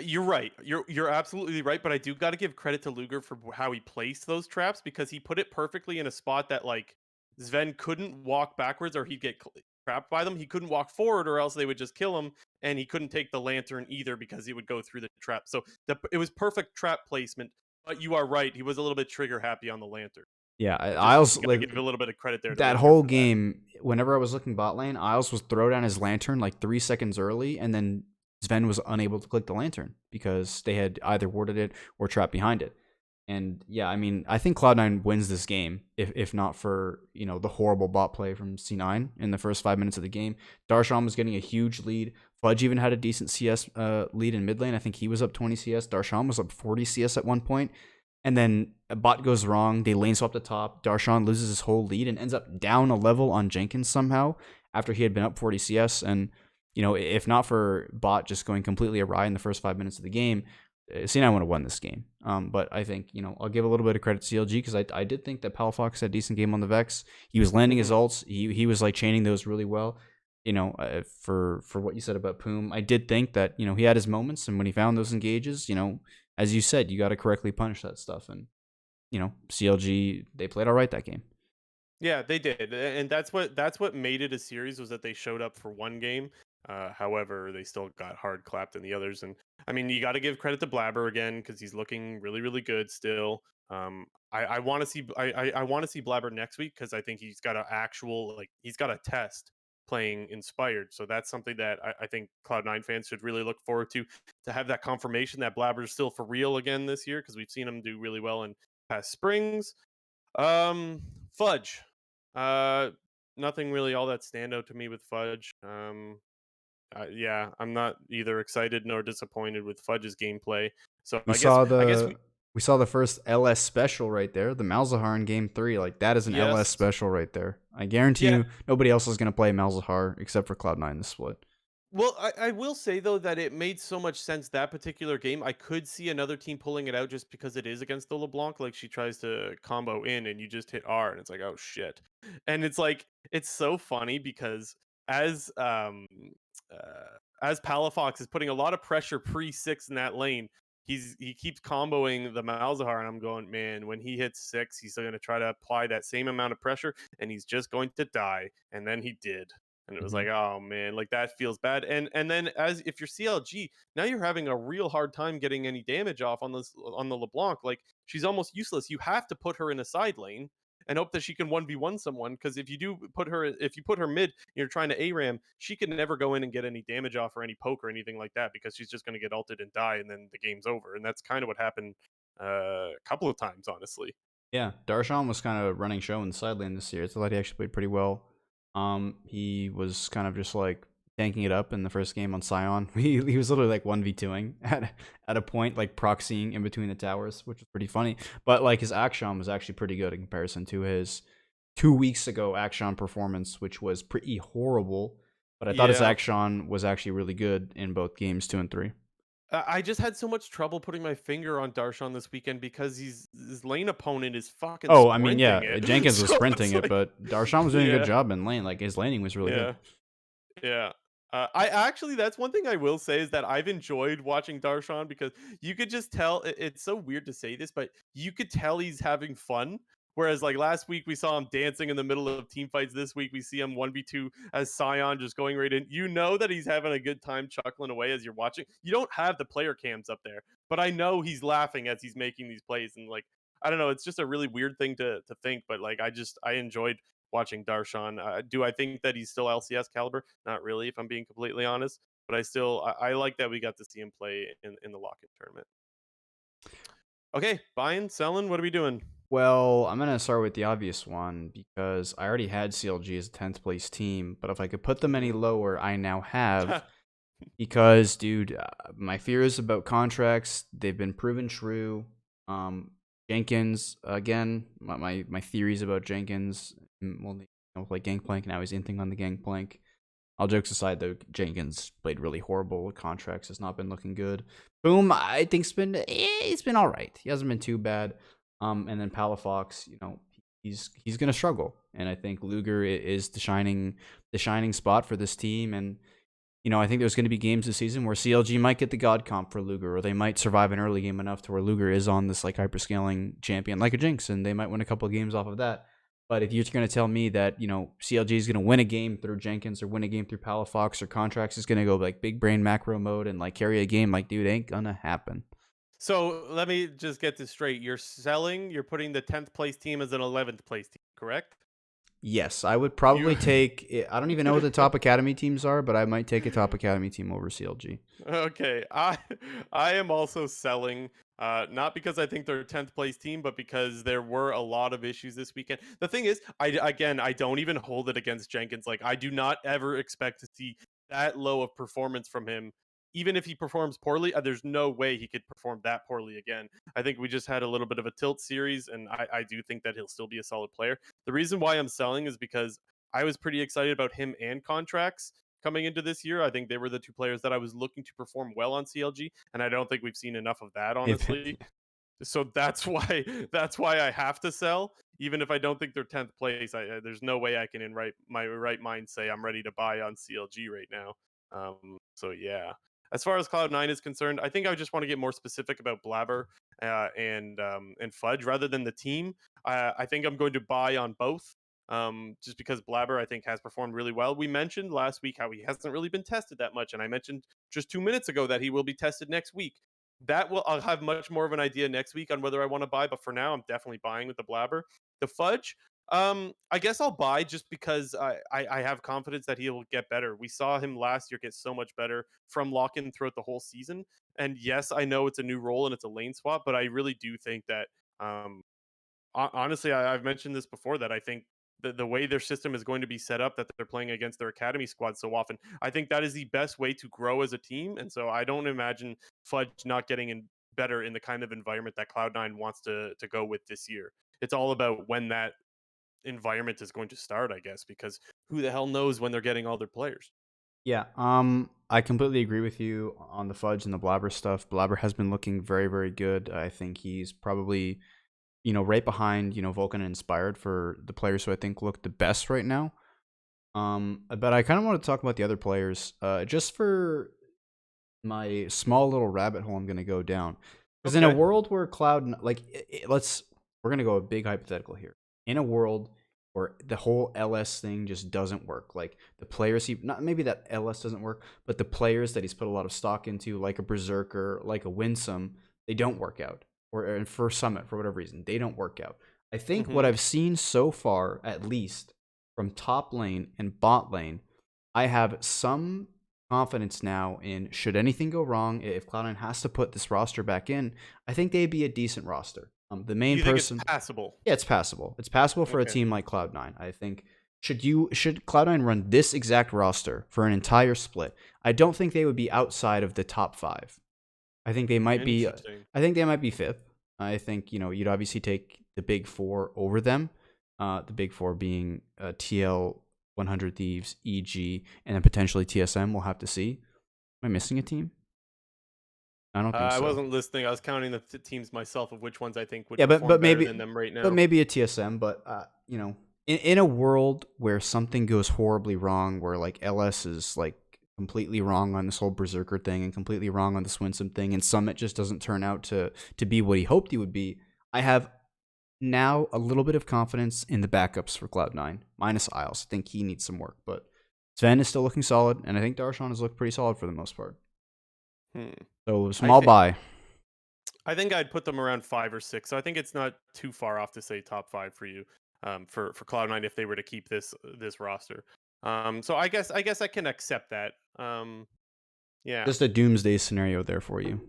You're right. You're absolutely right. But I do got to give credit to Luger for how he placed those traps because he put it perfectly in a spot that like Sven couldn't walk backwards or he'd get trapped by them. He couldn't walk forward or else they would just kill him, and he couldn't take the lantern either because he would go through the trap. So it was perfect trap placement. But you are right. He was a little bit trigger happy on the lantern. Yeah, Isles like give a little bit of credit there. That whole game, whenever I was looking bot lane, Isles was throw down his lantern like 3 seconds early, and then Sven was unable to click the lantern because they had either warded it or trapped behind it. And yeah, I mean, I think Cloud9 wins this game if not for, the horrible bot play from C9 in the first 5 minutes of the game. Darshan was getting a huge lead. Fudge even had a decent CS lead in mid lane. I think he was up 20 CS. Darshan was up 40 CS at one point. And then a bot goes wrong. They lane swap the top. Darshan loses his whole lead and ends up down a level on Jenkins somehow after he had been up 40 CS. And, if not for bot just going completely awry in the first 5 minutes of the game, C9 would have won this game. But I think, I'll give a little bit of credit to CLG because I did think that Palafox had a decent game on the Vex. He was landing his ults. He was like chaining those really well. For what you said about Poom, I did think that, he had his moments, and when he found those engages, as you said, you got to correctly punish that stuff. And, CLG, they played all right that game. Yeah, they did, and that's what made it a series, was that they showed up for one game. However, they still got hard clapped in the others, and I mean, you got to give credit to Blabber again because he's looking really, really good still. I want to see I want to see Blabber next week because I think he's got an actual, like, he's got a test playing Inspired, so that's something that I think Cloud9 fans should really look forward to have that confirmation that Blabber's still for real again this year, because we've seen him do really well in past springs. Um, Fudge. Uh, Nothing really all that stand out to me with Fudge. Yeah, I'm not either excited nor disappointed with Fudge's gameplay. So We saw the first LS special right there, the Malzahar in game 3. Like, that is an LS yes, special right there. I guarantee yeah. you nobody else is going to play Malzahar except for Cloud9 this split. Well, I will say though that it made so much sense that particular game. I could see another team pulling it out just because it is against the LeBlanc. Like, she tries to combo in and you just hit R and it's like, oh shit. And it's like, it's so funny because as as Palafox is putting a lot of pressure pre-6 in that lane, he keeps comboing the Malzahar, and I'm going, man, when he hits 6, he's going to try to apply that same amount of pressure, and he's just going to die. And then he did. And it was Mhm. like, oh man, like, that feels bad. And then, as if you're CLG, now you're having a real hard time getting any damage off on the LeBlanc. Like, she's almost useless. You have to put her in a side lane and hope that she can 1v1 someone, because if you put her mid, you're trying to ARAM, she can never go in and get any damage off or any poke or anything like that, because she's just going to get ulted and die, and then the game's over. And that's kind of what happened a couple of times, honestly. Yeah, Darshan was kind of running show in the side lane this year. I thought he actually played pretty well. He was kind of just like tanking it up in the first game on Sion. He was literally like 1v2ing at a point, like proxying in between the towers, which was pretty funny. But like, his Action was actually pretty good in comparison to his 2 weeks ago Action performance, which was pretty horrible. But I thought his Yeah. Action was actually really good in both games 2 and 3. I just had so much trouble putting my finger on Darshan this weekend because his lane opponent is fucking Oh, I mean, sprinting yeah, it. Jenkins was So sprinting it's it, like, but Darshan was doing a good yeah, job in lane. Like, his laning was really good. yeah. Yeah. I actually, that's one thing I will say, is that I've enjoyed watching Darshan, because you could just tell, it's so weird to say this, but you could tell he's having fun. Whereas, like, last week we saw him dancing in the middle of team fights. This week we see him 1v2 as Sion, just going right in. You know that he's having a good time chuckling away as you're watching. You don't have the player cams up there, but I know he's laughing as he's making these plays. And, like, I don't know, it's just a really weird thing to think, but like, I enjoyed watching Darshan. Do I think that he's still LCS caliber? Not really, if I'm being completely honest. But I like that we got to see him play in the lock-in tournament. Okay, buying, selling, what are we doing? Well, I'm gonna start with the obvious one because I already had CLG as a 10th place team, but if I could put them any Mhm. lower, I now have. Because, dude, my fears about contracts, they've been proven true. Jenkins, again, my theories about Jenkins, well, like Gangplank, now he's inting on the Gangplank. All jokes aside, though, Jenkins played really horrible. Contracts has not been looking good. Boom, I think it's been all right. He hasn't been too bad. And then Palafox, he's gonna struggle. And I think Luger is the shining spot for this team. And I think there's going to be games this season where CLG might get the God comp for Luger, or they might survive an early game enough to where Luger is on this like hyperscaling champion like a Jinx, and they might win a couple of games off of that. But if you're going to tell me that CLG is going to win a game through Jenkins or win a game through Palafox, or Contracts is going to go like big brain macro mode and like carry a game, like, dude, ain't gonna happen. So let me just get this straight. You're putting the 10th place team as an 11th place team, correct? Yes, I would You probably take. I don't even know what the top academy teams are, but I might take a top academy team over CLG. Okay, I am also selling Not because I think they're a 10th place team, but because there were a lot of issues this weekend. The thing is, I don't even hold it against Jenkins. Like, I do not ever expect to see that low of performance from him. Even if he performs poorly, there's no way he could perform that poorly again. I think we just had a little bit of a tilt series, and I do think that he'll still be a solid player. The reason why I'm selling is because I was pretty excited about him and contracts coming into this year. I think they were the two players that I was looking to perform well on CLG, and I don't think we've seen enough of that, honestly. So that's why I have to sell, even if I don't think they're 10th place. There's no way I can in my right mind say I'm ready to buy on CLG right now. So yeah. As far as Cloud9 is concerned, I think I just want to get more specific about Blabber and Fudge rather than the team. I think I'm going to buy on both. Just because Blabber, I think, has performed really well. We mentioned last week how he hasn't really been tested that much, and I mentioned just 2 minutes ago that he will be tested next week. I'll have much more of an idea next week on whether I want to buy, but for now, I'm definitely buying with the Blabber. The Fudge, I guess I'll buy just because I have confidence that he'll get better. We saw him last year get so much better from lock-in throughout the whole season. And yes, I know it's a new role and it's a lane swap, but I really do think that honestly, I've mentioned this before that I think the way their system is going to be set up, that they're playing against their academy squad so often, I think that is the best way to grow as a team. And so I don't imagine Fudge not getting in better in the kind of environment that Cloud9 wants to go with this year. It's all about when that environment is going to start, I guess, because who the hell knows when they're getting all their players. Yeah, I completely agree with you on the Fudge and the Blabber stuff. Blabber has been looking very, very good. I think he's probably, right behind, Vulcan and Inspired for the players who I think look the best right now. But I kind of want to talk about the other players, just for my small little rabbit hole I'm going to go down. Because in a Okay. world where we're going to go a big hypothetical here. In a world where the whole LS thing just doesn't work, like the players not maybe that LS doesn't work, but the players that he's put a lot of stock into, like a Berserker, like a Winsome, they don't work out. Or for Summit, for whatever reason, they don't work out. I think what Hmm. I've seen so far, at least from top lane and bot lane, I have some confidence now in, should anything go wrong, if Cloud9 has to put this roster back in, I think they'd be a decent roster. The main You think it's person, passable? yeah, it's passable. It's passable for a Okay. team like Cloud9. I think should Cloud9 run this exact roster for an entire split, I don't think they would be outside of the top 5. I think they might be Interesting. I think they might be 5th. I think, you'd obviously take the big 4 over them. The big 4 being TL, 100 Thieves, EG, and then potentially TSM. We'll have to see. Am I missing a team? I don't think I so. wasn't listening. I was counting the teams myself of which ones I think would Yeah, but perform but better maybe than them right but now. maybe a TSM. But in a world where something goes horribly wrong, where like LS is like completely wrong on this whole Berserker thing and completely wrong on the Swinsome thing, and Summit just doesn't turn out to be what he hoped he would be, I have now a little bit of confidence in the backups for Cloud9, minus Isles. I think he needs some work, but Sven is still looking solid, and I think Darshan has looked pretty solid for the most part. Hmm. So I small think buy. I think I'd put them around 5 or 6. So I think it's not too far off to say top 5 for you, for Cloud9 if they were to keep this roster. So I guess I can accept that. Yeah. Just a doomsday scenario there for you.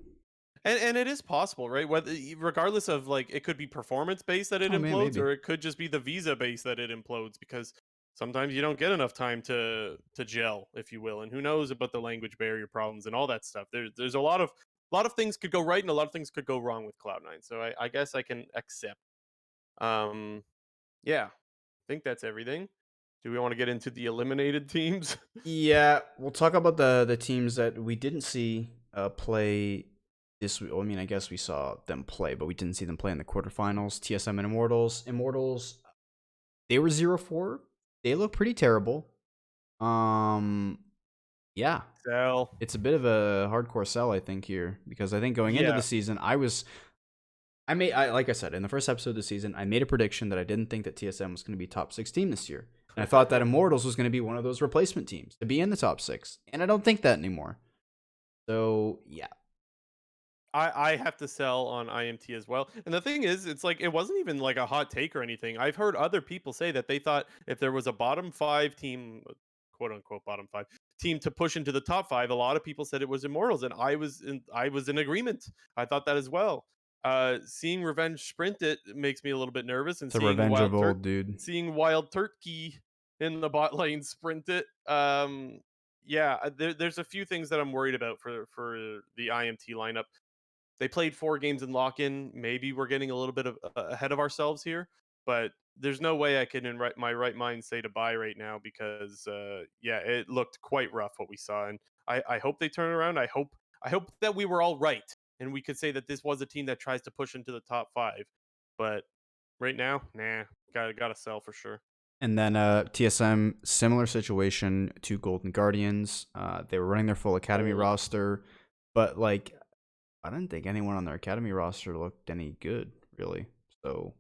And it is possible, right? Whether regardless of, like, it could be performance based that it Oh man, implodes, maybe. or it could just be the visa base that it implodes, because sometimes you don't get enough time to gel, if you will. And who knows about the language barrier problems and all that stuff. There's a lot of things could go right and a lot of things could go wrong with Cloud9. So I guess I can accept. Um yeah, I think that's everything. Do we want to get into the eliminated teams? Yeah, we'll talk about the teams that we didn't see play this week. Well, I mean, I guess we saw them play, but we didn't see them play in the quarterfinals. TSM and Immortals. Immortals, they were 0-4. They look pretty terrible. Um, yeah, Sell. it's a bit of a hardcore sell, I think, here, because I think going into the Yeah. season, like I said in the first episode of the season, I made a prediction that I didn't think that TSM was going to be top 16 this year, and I thought that Immortals was going to be one of those replacement teams to be in the top 6, and I don't think that anymore. So yeah, I have to sell on IMT as well. And the thing is, it's like it wasn't even like a hot take or anything. I've heard other people say that they thought if there was a bottom 5 team, quote unquote bottom 5 team to push into the top 5, a lot of people said it was Immortals, and I was in agreement. I thought that as well. Seeing Revenge sprint it makes me a little bit nervous, and It's a revenge of old, dude. Seeing Wild Turkey in the bot lane sprint it. Yeah, there's a few things that I'm worried about for the IMT lineup. They played 4 games in lock-in. Maybe we're getting a little bit of ahead of ourselves here, but there's no way I can in my right mind say to buy right now because yeah, it looked quite rough what we saw, and I hope they turn around. I hope that we were all right and we could say that this was a team that tries to push into the top 5. But right now, nah, gotta sell for sure. And then TSM, similar situation to Golden Guardians. They were running their full academy Old. roster, but like I didn't think anyone on their academy roster looked any good, really. So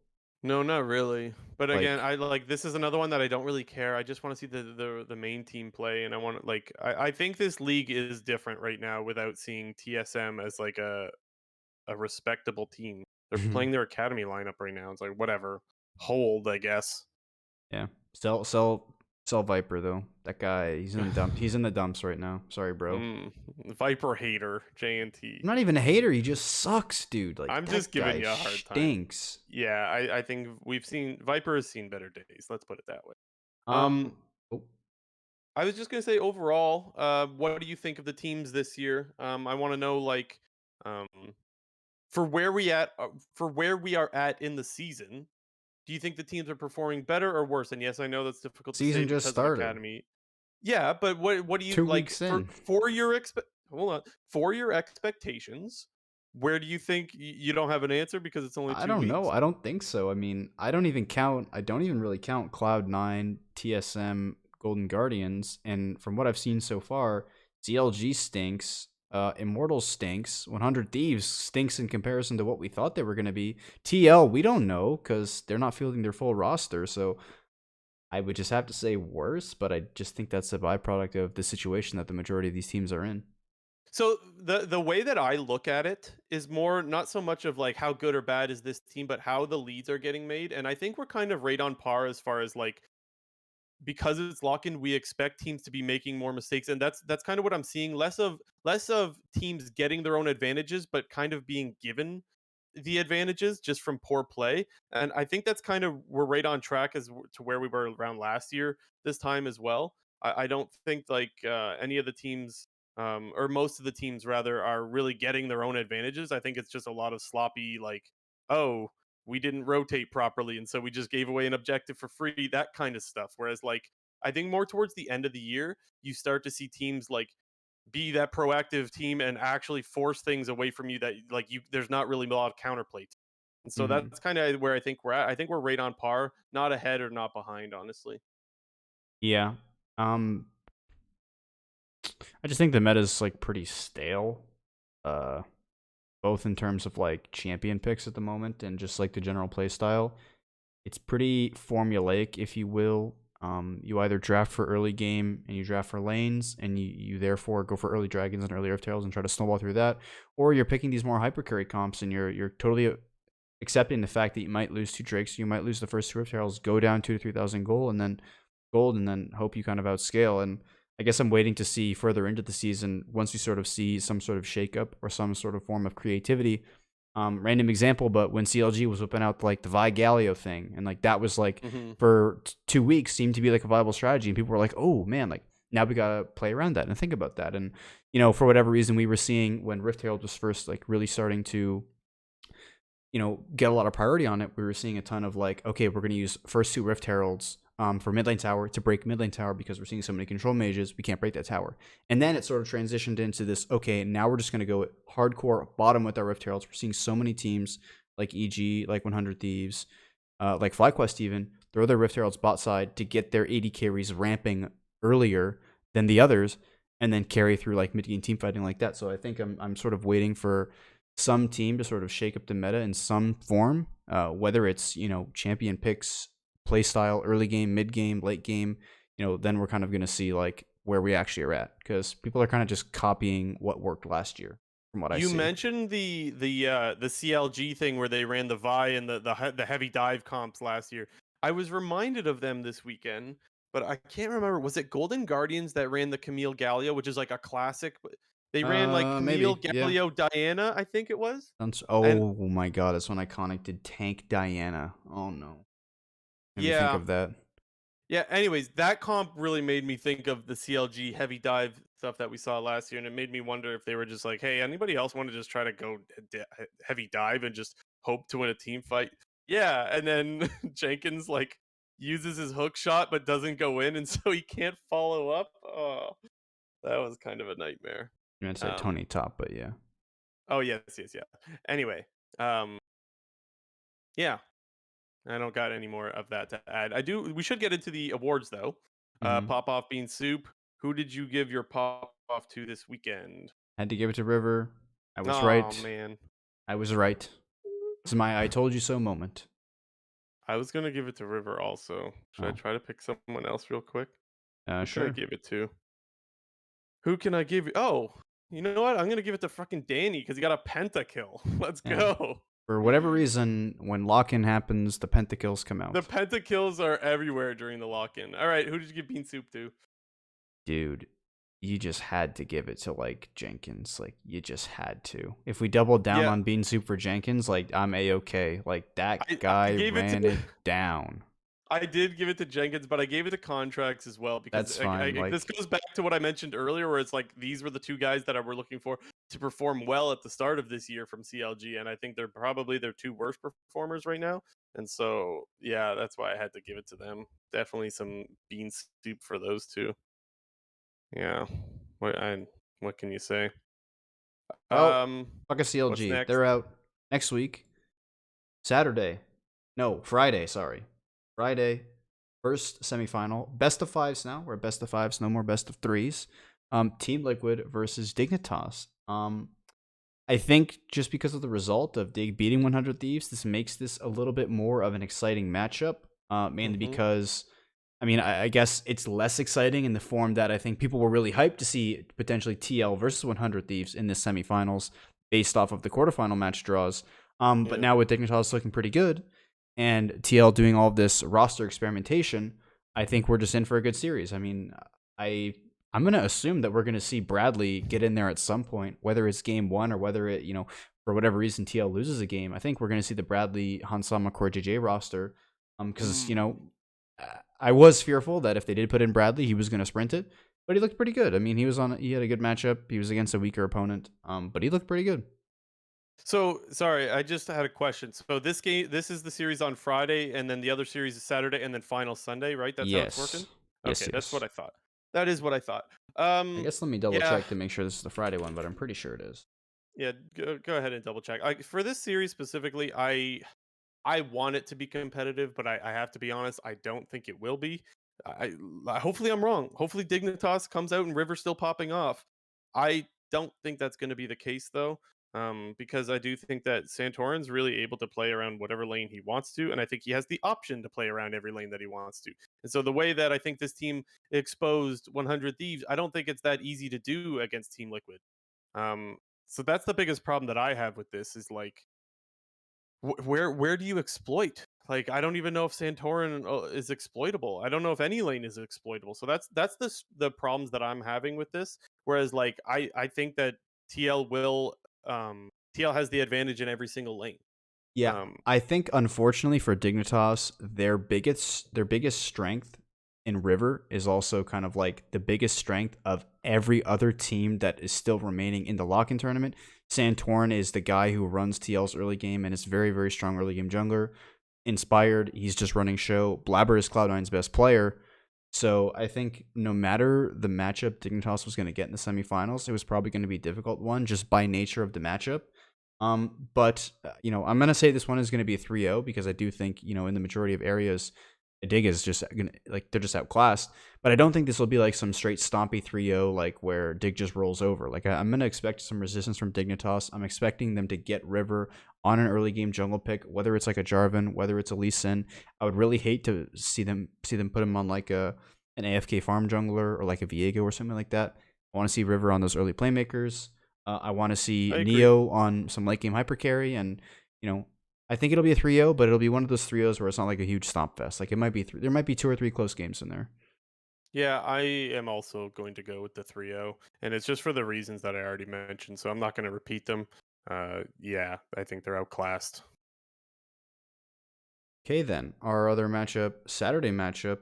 No, not really. But again, like I like this is another one that I don't really care. I just want to see the main team play, and I want to like I think this league is different right now without seeing TSM as like a respectable team. They're playing their academy lineup right now. It's like whatever. Hold, I guess. yeah, sell Viper though. That guy, he's in the dump. He's in the dumps right now. Sorry, bro. Mm, Viper hater, I'm JNT. not even a hater. He just sucks, dude. Like I'm just that giving guy you a hard time. stinks. Yeah, I think we've seen Viper has seen better days. Let's put it that way. Um, Um, oh, I was just gonna say overall, what do you think of the teams this year? I want to know like, um, for where we are at in the season. Do you think the teams are performing better or worse? And yes, I know that's difficult to say season just because of started. academy. Yeah, but what do you 2 weeks like in. for your hold on, for your expectations? Where do you think you don't have an answer because it's only I two don't know. weeks? I don't think so. I mean, I don't even really count Cloud9, TSM, Golden Guardians, and from what I've seen so far, CLG stinks, Immortal stinks, 100 Thieves stinks in comparison to what we thought they were going to be. TL, we don't know cuz they're not fielding their full roster, so I would just have to say worse, but I just think that's a byproduct of the situation that the majority of these teams are in. So the way that I look at it is more not so much of like how good or bad is this team, but how the leads are getting made. And I think we're kind of right on par as far as like because it's lock-in, we expect teams to be making more mistakes, and that's kind of what I'm seeing. Less of teams getting their own advantages, but kind of being given the advantages just from poor play. And I think that's kind of we're right on track to where we were around last year this time as well. I don't think like any of the teams or most of the teams rather are really getting their own advantages. I think it's just a lot of sloppy like, oh, we didn't rotate properly and so we just gave away an objective for free, that kind of stuff. Whereas like I think more towards the end of the year you start to see teams like be that proactive team and actually force things away from you that like you there's not really a lot of counterplay to. And so Mhm. that's kind of where I think we're at. I think we're right on par, not ahead or not behind, honestly. Yeah. Um I just think the meta's like pretty stale. Uh both in terms of like champion picks at the moment and just like the general play style. It's pretty formulaic, if you will. You either draft for early game and you draft for lanes, and you therefore go for early dragons and early Earth Tails and try to snowball through that, or you're picking these more hypercarry comps and you're totally accepting the fact that you might lose 2 Drakes, you might lose the first 2 Earth Tails, go down 2 to 3,000 gold, and then hope you kind of outscale. And I guess I'm waiting to see further into the season once we sort of see some sort of shakeup or some sort of form of creativity. Random example, but when CLG was whipping out like the Vi Galio thing, and like that was like Hmm. for 2 weeks seemed to be like a viable strategy, and people were like, "Oh man, like now we gotta play around that and think about that." And for whatever reason, we were seeing when Rift Herald was first like really starting to get a lot of priority on it. We were seeing a ton of like, okay, we're gonna use first 2 Rift Heralds for mid lane tower to break mid lane tower because we're seeing so many control mages, we can't break that tower. And then it sort of transitioned into this, okay, now we're just gonna go hardcore bottom with our Rift Heralds. We're seeing so many teams like EG, like 100 Thieves, like FlyQuest even, throw their Rift Heralds bot side to get their AD carries ramping earlier than the others, and then carry through like mid game team fighting like that. So I think I'm sort of waiting for some team to sort of shake up the meta in some form, whether it's champion picks, play style, early game, mid game, late game. Then we're kind of going to see like where we actually are at, because people are kind of just copying what worked last year, from what I You see. mentioned the CLG thing where they ran the Vi and the heavy dive comps last year. I was reminded of them this weekend, but I can't remember. Was it Golden Guardians that ran the Camille Gallia, which is like a classic? They ran like Camille, Maybe, yeah. Galio, Diana, I think it was. And Oh my god, that's when Iconic did Tank Diana. Oh no. Made me think yeah, of that. yeah. Anyways, that comp really made me think of the CLG heavy dive stuff that we saw last year, and it made me wonder if they were just like, hey, anybody else want to just try to go heavy dive and just hope to win a team fight? Yeah, and then Jenkins like uses his hook shot but doesn't go in, and so he can't follow up. Oh, that was kind of a nightmare. You meant to say Um, Tony Top, but yeah. oh yes, yes, yeah. Anyway, yeah, I don't got any more of that to add. I do. We should get into the awards though. Mm-hmm. Popoff Beansoup. Who did you give your pop off to this weekend? Had to give it to River. I was Oh right. man, I was right. It's my I told you so moment. I was gonna give it to River also. Should I Oh, try to pick someone else real quick? Who can I sure. give it to? Who can I give you? Oh, you know what? I'm gonna give it to fucking Danny because he got a pentakill. Let's Yeah. go. For whatever reason, when lock-in happens, the pentakills come The out. pentakills are everywhere during the lock-in. All right, who did you give Beansoup to? Dude, you just had to give it to like Jenkins. Like you just had to. If we doubled down Yeah, on Bean Soup for Jenkins, like I'm a-okay. Like that I guy gave it ran to. it down. I did give it to Jenkins, but I gave it to Contracts as well because That's fine. this Like goes back to what I mentioned earlier, where it's like these were the two guys that I were looking for to perform well at the start of this year from CLG, and I think they're probably their two worst performers right now. And so, yeah, that's why I had to give it to them. Definitely some bean soup for those two. Yeah, what can you say? well, Um, fuck a what's CLG. next? They're out next week. Saturday. No, Friday, sorry. Friday. First semifinal. Best of fives now. We're best of fives, no more best of threes. Team Liquid versus Dignitas. I think just because of the result of Dig beating 100 Thieves, this makes this a little bit more of an exciting matchup. Mainly Hmm. because, I mean, I guess it's less exciting in the form that I think people were really hyped to see potentially TL versus 100 Thieves in the semifinals based off of the quarterfinal match draws. But Yeah. now with Dignitas looking pretty good and TL doing all of this roster experimentation, I think we're just in for a good series. I mean, I I'm gonna assume that we're gonna see Bradley get in there at some point, whether it's game one or whether it, for whatever reason TL loses a game. I think we're gonna see the Bradley, Hansama, Core JJ roster. Because Mm. I was fearful that if they did put in Bradley, he was gonna sprint it, but he looked pretty good. I mean, he had a good matchup. He was against a weaker opponent, but he looked pretty good. So sorry, I just had a question. So this is the series on Friday, and then the other series is Saturday, and then final Sunday, right? That's how it's Yes, working. yes, Okay, that's what yes. I thought. That is what I thought. I guess let me double Yeah, check to make sure this is the Friday one, but I'm pretty sure it is. yeah. Go ahead and double check. For this series specifically, I want it to be competitive, but I have to be honest. I don't think it will be. Hopefully I'm wrong. Hopefully Dignitas comes out and River's still popping off. I don't think that's going to be the case though, because I do think that Santorin's really able to play around whatever lane he wants to, and I think he has the option to play around every lane that he wants to. And so the way that I think this team exposed 100 Thieves, I don't think it's that easy to do against Team Liquid. Um, so that's the biggest problem that I have with this is like where do you exploit? Like, I don't even know if Santorin is exploitable. I don't know if any lane is exploitable. So that's the problems that I'm having with this. Whereas, like, I think that TL will TL has the advantage in every single lane. Yeah, Um, I think unfortunately for Dignitas, their biggest strength in River is also kind of like the biggest strength of every other team that is still remaining in the lock-in tournament. Santorin is the guy who runs TL's early game and is very, very strong early game jungler. Inspired, he's just running show. Blabber is Cloud9's best player. So I think no matter the matchup Dignitas was going to get in the semifinals, it was probably going to be a difficult one just by nature of the matchup. But I'm gonna say this one is gonna be a 3-0 because I do think in the majority of areas, Dig is just gonna like they're just outclassed. But I don't think this will be like some straight stompy 3-0 like where Dig just rolls over. Like I'm gonna expect some resistance from Dignitas. I'm expecting them to get River on an early game jungle pick, whether it's like a Jarvan, whether it's a Lee Sin. I would really hate to see them put him on like an AFK farm jungler or like a Viego or something like that. I want to see River on those early playmakers. I want to see I agree. Neo on some late game hyper carry, and I think it'll be a 3-0, but it'll be one of those 3-0s where it's not like a huge stomp fest. Like it might be, there might be two or three close games in there. Yeah, I am also going to go with the 3-0, and it's just for the reasons that I already mentioned, so I'm not going to repeat them. Yeah, I think they're outclassed. Okay, then our other matchup, Saturday matchup,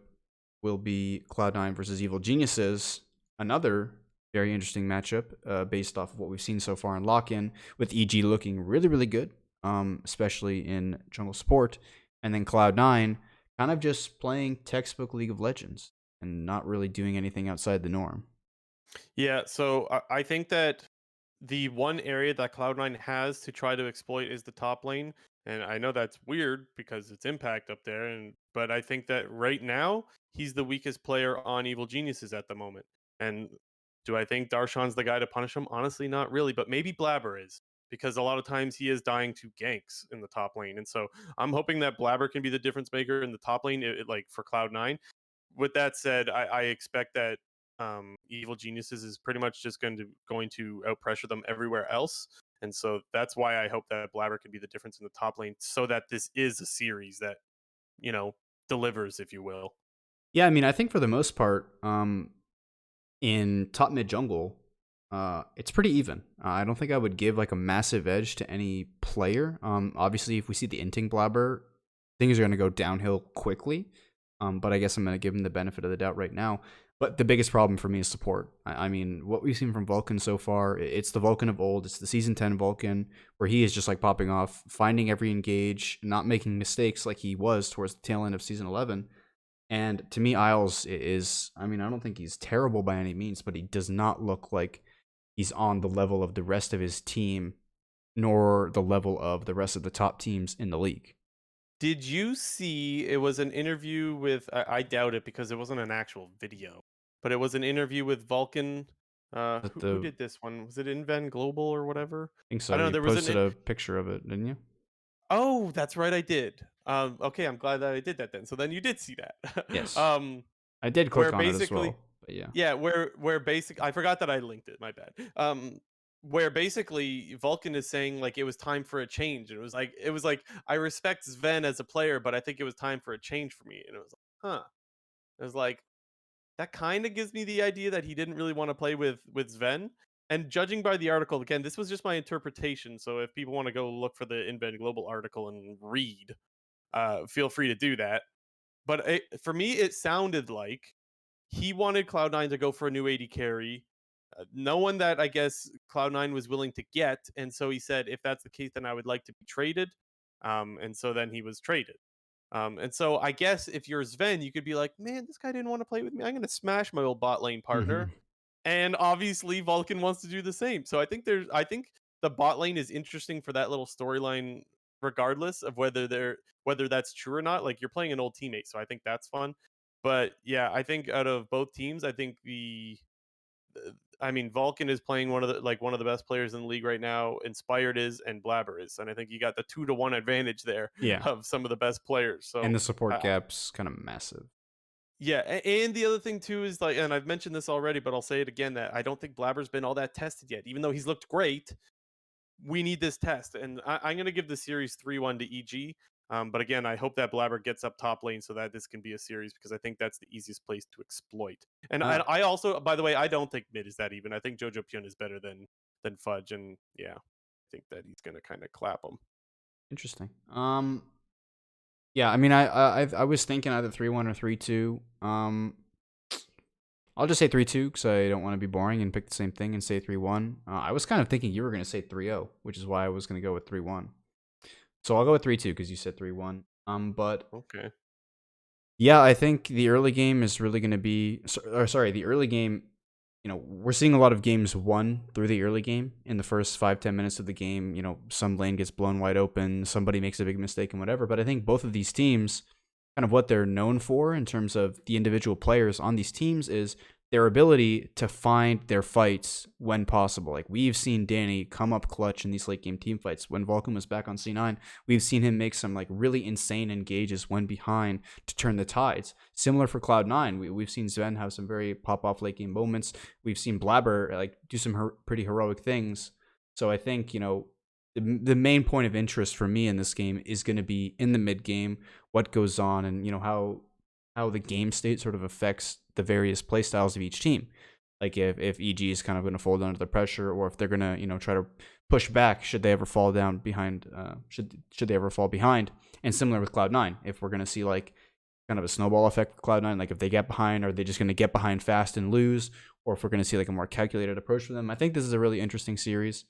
will be Cloud9 versus Evil Geniuses. Another very interesting matchup based off of what we've seen so far in lock-in, with EG looking really, really good, especially in jungle support, and then Cloud9 kind of just playing textbook League of Legends and not really doing anything outside the norm. Yeah, so I think that the one area that Cloud9 has to try to exploit is the top lane. And I know that's weird because it's Impact up there, but I think that right now he's the weakest player on Evil Geniuses at the moment. And do I think Darshan's the guy to punish him? Honestly, not really, but maybe Blabber is, because a lot of times he is dying to ganks in the top lane. And so I'm hoping that Blabber can be the difference maker in the top lane, like for Cloud9. With that said, I expect that Evil Geniuses is pretty much just going to out pressure them everywhere else, and so that's why I hope that Blabber can be the difference in the top lane, so that this is a series that you know delivers, if you will. Yeah, I mean, I think for the most part, in top mid jungle, it's pretty even. I don't think I would give like a massive edge to any player. Obviously, if we see the inting blabber, things are going to go downhill quickly. But I guess I'm going to give him the benefit of the doubt right now. But the biggest problem for me is support. I mean, what we've seen from Vulcan so far, it's the Vulcan of old. It's the season 10 Vulcan, where he is just like popping off, finding every engage, not making mistakes like he was towards the tail end of season 11. And to me, Isles is, I mean, I don't think he's terrible by any means, but he does not look like he's on the level of the rest of his team, nor the level of the rest of the top teams in the league. Did you see it was an interview with? I doubt it because it wasn't an actual video, but it was an interview with Vulcan. But Who did this one? Was it InVen Global or whatever? I think I so. don't know. You There was posted an a picture of it, didn't you? Oh, that's right, I did. Okay, I'm glad that I did that then. So then you did see that. Yes. um, I did where click on it as basically, well. But yeah. yeah, where basic, I forgot that I linked it. My bad. Where basically Vulcan is saying like it was time for a change, and it was like I respect Sven as a player, but I think it was time for a change for me, and it was like, huh. It was like that kind of gives me the idea that he didn't really want to play with Sven. And judging by the article, again, this was just my interpretation. So if people want to go look for the InVen Global article and read, feel free to do that. But for me, it sounded like he wanted Cloud9 to go for a new AD carry. No one that I guess Cloud9 was willing to get. And so he said, if that's the case, then I would like to be traded. And so then he was traded. And so I guess if you're Sven, you could be like, man, this guy didn't want to play with me. I'm going to smash my old bot lane partner. And obviously Vulcan wants to do the same. So I think the bot lane is interesting for that little storyline, regardless of whether that's true or not. Like you're playing an old teammate, so I think that's fun. But yeah, I think out of both teams, I think I mean Vulcan is playing one of the best players in the league right now. Inspired is, and Blabber is, and I think you got the 2-to-1 advantage there Yeah. of some of the best players. And So the support uh, gap's kind of massive. yeah, and the other thing too is like, and I've mentioned this already, but I'll say it again that I don't think Blabber's been all that tested yet. Even though he's looked great, we need this test, and I'm going to give the series 3-1 to EG. But again, I hope that Blabber gets up top lane so that this can be a series, because I think that's the easiest place to exploit. And Uh, I also, by the way, I don't think mid is that even. I think Jojo Pyun is better than Fudge, and yeah, I think that he's going to kind of clap him. Interesting. Yeah, I mean, I was thinking either 3-1 or 3-2. I'll just say 3-2 because I don't want to be boring and pick the same thing and say 3-1. I was kind of thinking you were going to say 3-0, which is why I was going to go with 3-1. So I'll go with 3-2 because you said 3-1. But Okay. yeah, I think the early game is really going to be, sorry, the early game, we're seeing a lot of games won through the early game. In the first 5-10 minutes of the game, some lane gets blown wide open, somebody makes a big mistake and whatever. But I think both of these teams, kind of what they're known for in terms of the individual players on these teams, is their ability to find their fights when possible. Like we've seen Danny come up clutch in these late game team fights. When Vulcan was back on C9, we've seen him make some like really insane engages when behind to turn the tides. Similar for Cloud9, we've seen Sven have some very pop off late game moments. We've seen Blabber like do some pretty heroic things. So I think the main point of interest for me in this game is going to be in the mid game, what goes on, and how the game state sort of affects the various play styles of each team. Like if EG is kind of going to fold under the pressure, or if they're going to try to push back should they ever fall down behind, should they ever fall behind. And similar with Cloud9, if we're going to see like kind of a snowball effect with Cloud9, like if they get behind, are they just going to get behind fast and lose, or if we're going to see like a more calculated approach for them. I think this is a really interesting series.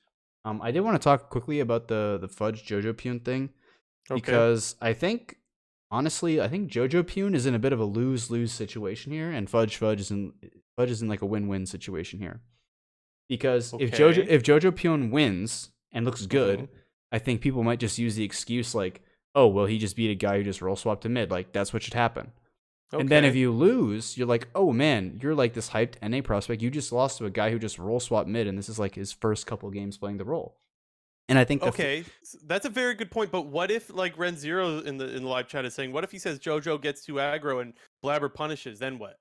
I did want to talk quickly about the Fudge Jojo Pune thing, Okay. because honestly, I think Jojo Pune is in a bit of a lose-lose situation here, and Fudge is in like a win-win situation here. Because Okay. if Jojo Pune wins and looks Mm-hmm. good, I think people might just use the excuse like, oh, well, he just beat a guy who just roll swapped to mid. Like, that's what should happen. And then if Okay. you lose, you're like, oh man, you're like this hyped NA prospect. You just lost to a guy who just roll swapped mid, and this is like his first couple games playing the role. And I think Okay, that's a very good point. But what if, like Ren Zero in the live chat is saying, what if he says JoJo gets too aggro and Blabber punishes? Then what?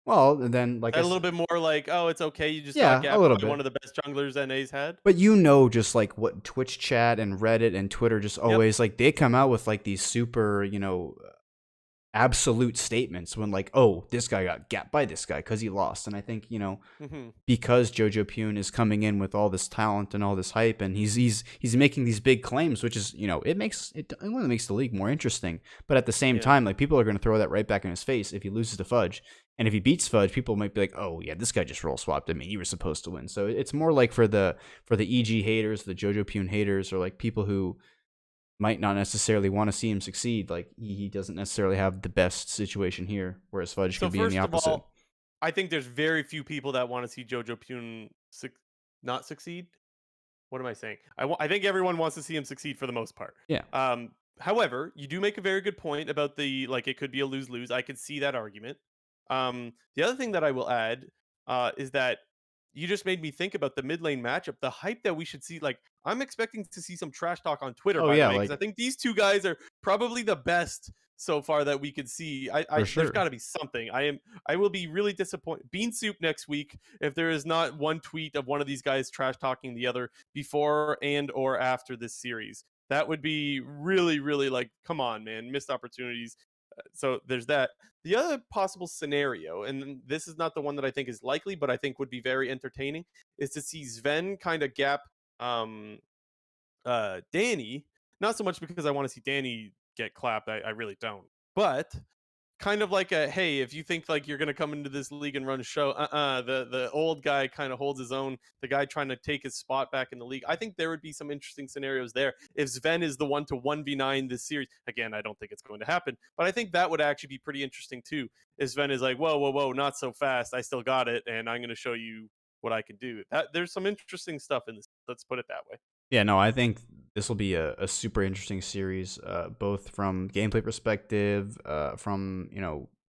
well, then like That a little bit more like, oh, it's okay. You just got yeah, a gapped little by one bit. of the best junglers NA's had. But just like what Twitch chat and Reddit and Twitter just Yep. always like, they come out with like these super, absolute statements when like, oh, this guy got gapped by this guy because he lost. And I think, Mm-hmm. because Jojo Pune is coming in with all this talent and all this hype, and he's making these big claims, which is, it only makes the league more interesting. But at the same Yeah. time, like, people are going to throw that right back in his face if he loses to Fudge. And if he beats Fudge, people might be like, oh yeah, this guy just roll swapped. I mean, you were supposed to win. So it's more like for the EG haters, the Jojo Pune haters, or like people who might not necessarily want to see him succeed. Like, he doesn't necessarily have the best situation here, whereas Fudge So could be in the first of opposite. all, I think there's very few people that want to see JoJo Pune not succeed. What am I saying? I think everyone wants to see him succeed for the most part. Yeah. However, you do make a very good point about the like it could be a lose lose. I could see that argument. The other thing that I will add is that you just made me think about the mid lane matchup, the hype that we should see. Like, I'm expecting to see some trash talk on Twitter, Oh by the yeah, way, because I like, think these two guys are probably the best so far that we could see. for There's got sure. to be something. I will be really disappointed. Beansoup next week if there is not one tweet of one of these guys trash talking the other before and or after this series. That would be really, really like, come on, man, missed opportunities. So there's that. The other possible scenario, and this is not the one that I think is likely, but I think would be very entertaining, is to see Sven kind of gap um Danny. Not so much because I want to see Danny get clapped. I really don't. But kind of like a, hey, if you think like you're gonna come into this league and run a show, the old guy kind of holds his own, the guy trying to take his spot back in the league. I think there would be some interesting scenarios there if Sven is the one to 1v9 this series. Again, I don't think it's going to happen, but I think that would actually be pretty interesting too, if Sven is like, whoa, not so fast, I still got it, and I'm gonna show you what I can do. That there's some interesting stuff in this, let's put it that way. Yeah, no, I think this will be a super interesting series, both from gameplay perspective, from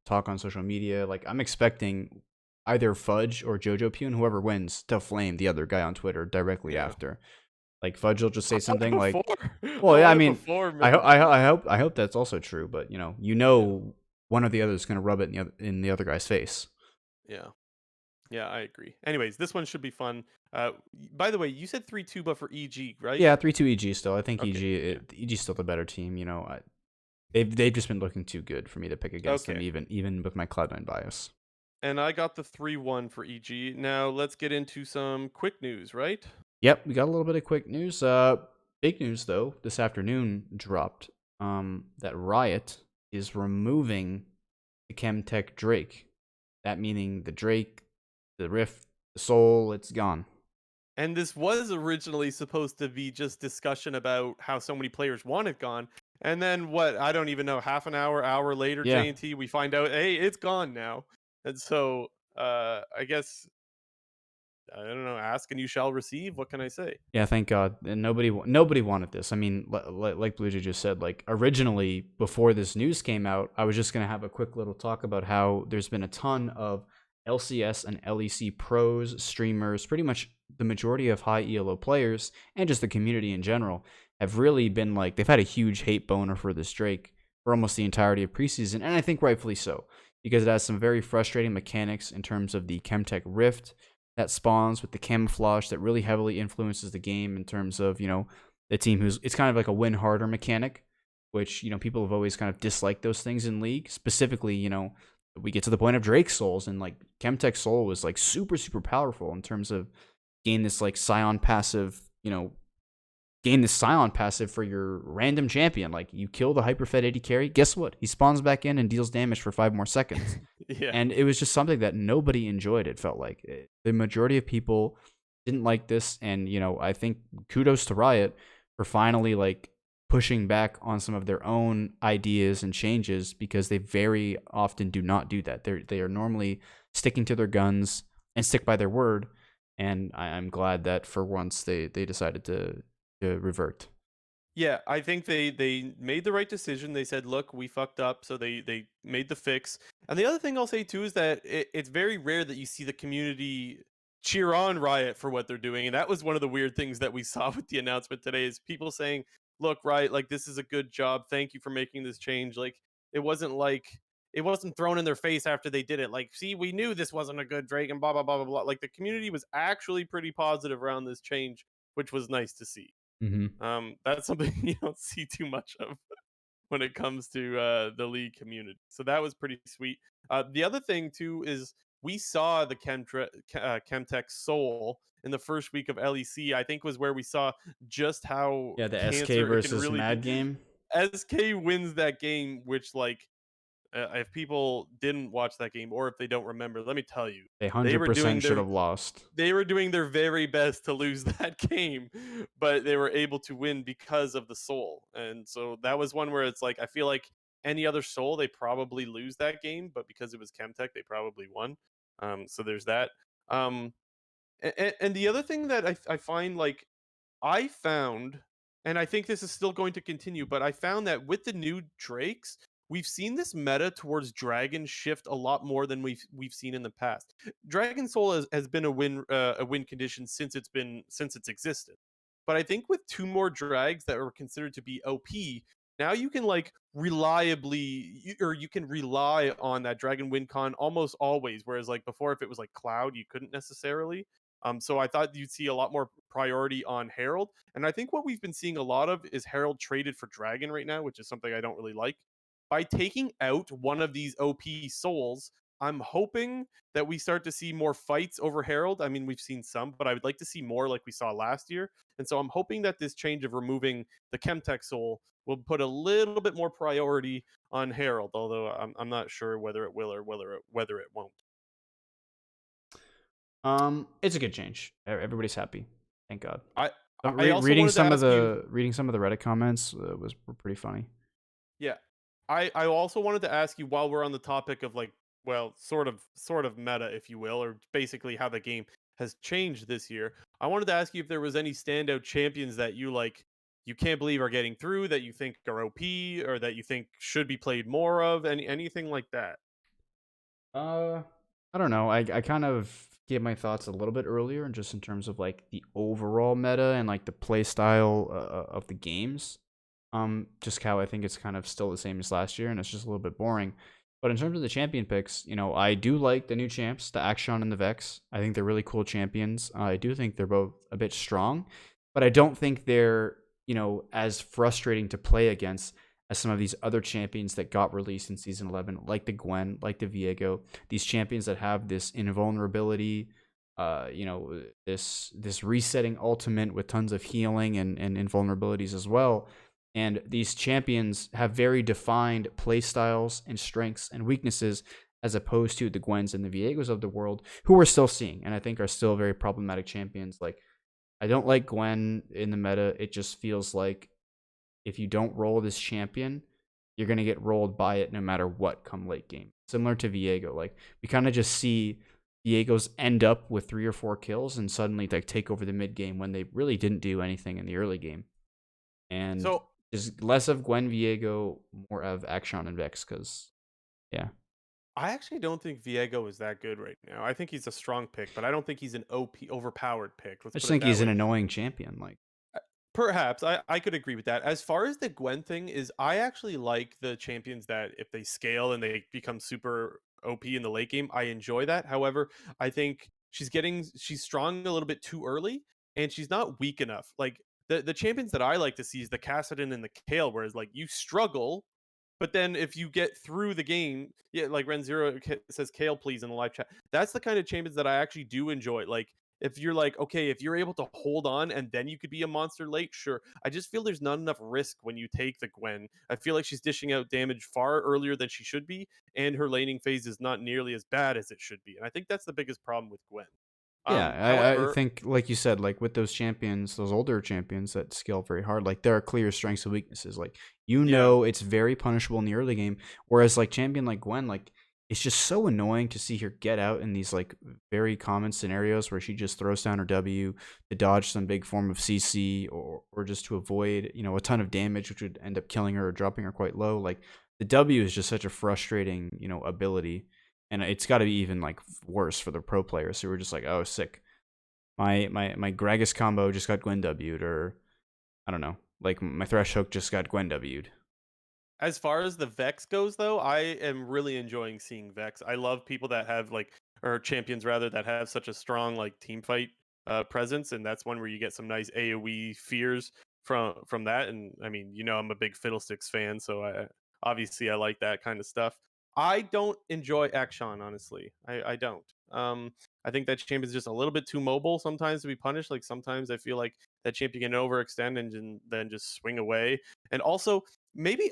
talk on social media. Like, I'm expecting either Fudge or Jojo Pune, whoever wins, to flame the other guy on Twitter directly Yeah. after. Like, Fudge will just say I want it something like, before. I "Well, yeah, I want it mean, before, man. I hope that's also true, but Yeah. one or the other is gonna rub it in the other guy's face." Yeah. Yeah, I agree. Anyways, this one should be fun. By the way, you said 3-2, but for EG, right? Yeah, 3-2 EG still. I think Okay. Yeah. EG's still the better team. They've just been looking too good for me to pick against them, Okay. even with my Cloud9 bias. And I got the 3-1 for EG. Now let's get into some quick news, right? Yep, we got a little bit of quick news. Big news though, this afternoon dropped. That Riot is removing the Chemtech Drake. That meaning the Drake, the Rift, the Soul, it's gone. And this was originally supposed to be just discussion about how so many players want it gone. And then what? I don't even know. Half an hour later, Yeah, JNT, we find out, hey, it's gone now. And so, I guess I don't know. Ask and you shall receive. What can I say? yeah. Thank God. And nobody wanted this. I mean, like Blue Jay just said, like, originally before this news came out, I was just gonna have a quick little talk about how there's been a ton of LCS and LEC pros, streamers, pretty much the majority of high ELO players, and just the community in general have really been like, they've had a huge hate boner for this Drake for almost the entirety of preseason, and I think rightfully so, because it has some very frustrating mechanics in terms of the Chemtech Rift that spawns with the camouflage that really heavily influences the game in terms of, the team who's, it's kind of like a win harder mechanic, which, people have always kind of disliked those things in League, specifically, we get to the point of Drake's souls, and like Chemtech soul was like super super powerful in terms of gain this like Scion passive, gain this Scion passive for your random champion. Like you kill the hyperfed AD carry, guess what? He spawns back in and deals damage for 5 more seconds. Yeah. And it was just something that nobody enjoyed. It felt like the majority of people didn't like this, and I think kudos to Riot for finally like pushing back on some of their own ideas and changes, because they very often do not do that. They are normally sticking to their guns and stick by their word, and I'm glad that for once they decided to revert. Yeah, I think they made the right decision. They said, "Look, we fucked up," so they made the fix. And the other thing I'll say too is that it's very rare that you see the community cheer on Riot for what they're doing, and that was one of the weird things that we saw with the announcement today. Is people saying, "Look, Riot, like this is a good job. Thank you for making this change." Like it wasn't thrown in their face after they did it. Like, see, we knew this wasn't a good Drake, and blah blah blah blah blah. Like the community was actually pretty positive around this change, which was nice to see. Mm-hmm. That's something you don't see too much of when it comes to the league community. So that was pretty sweet. The other thing too is we saw the Chemtech Soul in the first week of LEC. I think was where we saw just how Yeah, the SK cancer it can versus really be. Mad game. SK wins that game, which like if people didn't watch that game or if they don't remember, let me tell you, They they were doing 100% should their have lost. very best to lose that game, but they were able to win because of the soul. And so that was one where it's like I feel like any other soul they probably lose that game, but because it was Chemtech, they probably won. So there's that. Um, and the other thing that I find like I found, and I think this is still going to continue, but I found that with the new Drakes, we've seen this meta towards Dragon shift a lot more than we've seen in the past. Dragon Soul has been a win condition since it's existed, but I think with two more drags that are considered to be OP, now you can like or you can rely on that Dragon win con almost always. Whereas like before, if it was like Cloud, you couldn't necessarily. So I thought you'd see a lot more priority on Herald. And I think what we've been seeing a lot of is Herald traded for Dragon right now, which is something I don't really like. By taking out one of these OP souls, I'm hoping that we start to see more fights over Herald. I mean, we've seen some, but I would like to see more like we saw last year. And so I'm hoping that this change of removing the Chemtech soul will put a little bit more priority on Herald, although I'm not sure whether it will or whether it won't. It's a good change. Everybody's happy. Thank God. I I also Reading wanted to some of ask you. the Reddit comments were pretty funny. Yeah. I also wanted to ask you while we're on the topic of like, well, sort of meta, if you will, or basically how the game has changed this year. I wanted to ask you if there was any standout champions that you like you can't believe are getting through that you think are OP or that you think should be played more of, anything like that. Uh, I don't know. I kind of gave my thoughts a little bit earlier, and just in terms of like the overall meta and like the play style of the games. Just how I think it's kind of still the same as last year, and it's just a little bit boring. But in terms of the champion picks, I do like the new champs, the Action and the Vex. I think they're really cool champions. I do think they're both a bit strong, but I don't think they're, as frustrating to play against as some of these other champions that got released in season 11, like the Gwen, like the Viego. These champions that have this invulnerability, this resetting ultimate with tons of healing and invulnerabilities as well. And these champions have very defined play styles and strengths and weaknesses, as opposed to the Gwens and the Viegos of the world, who we're still seeing and I think are still very problematic champions. Like, I don't like Gwen in the meta. It just feels like if you don't roll this champion, you're going to get rolled by it no matter what come late game. Similar to Viego. Like, we kind of just see Viegos end up with 3 or 4 kills and suddenly like take over the mid game when they really didn't do anything in the early game. And So just less of Gwen Viego, more of Action and Vex, because yeah. I actually don't think Viego is that good right now. I think he's a strong pick, but I don't think he's an OP overpowered pick. Let's I just put it think that he's an way. annoying champion. Like, Perhaps I could agree with that. As far as the Gwen thing is, I actually like the champions that if they scale and they become super OP in the late game, I enjoy that. However, I think she's strong a little bit too early and she's not weak enough. Like the champions that I like to see is the Cassidon and the Kale, whereas like you struggle But then if you get through the game, yeah, like Ren Zero says, "Kale, please" in the live chat. That's the kind of champions that I actually do enjoy. Like if you're like, okay, if you're able to hold on and then you could be a monster late, sure. I just feel there's not enough risk when you take the Gwen. I feel like she's dishing out damage far earlier than she should be, and her laning phase is not nearly as bad as it should be. And I think that's the biggest problem with Gwen. Yeah, I However, think, like you said, like with those champions, those older champions that scale very hard, like there are clear strengths and weaknesses. Like yeah, it's very punishable in the early game. Whereas like champion like Gwen, like it's just so annoying to see her get out in these like very common scenarios where she just throws down her W to dodge some big form of CC, or just to avoid, you know, a ton of damage, which would end up killing her or dropping her quite low. Like the W is just such a frustrating, you know, ability, and it's got to be even like worse for the pro players who are just like, oh, sick. My Gragas combo just got Gwen W'd, or I don't know, like my Thresh hook just got Gwen W'd. as far as the Vex goes, though, I am really enjoying seeing Vex. I love people that have like, or champions rather, that have such a strong like team fight presence, and that's one where you get some nice AOE fears from that. And I mean, you know, I'm a big Fiddlesticks fan, so I like that kind of stuff. I don't enjoy Akshan, honestly. I don't. I think that champion's just a little bit too mobile sometimes to be punished. Like sometimes I feel like that champion can overextend and then just swing away. And also, maybe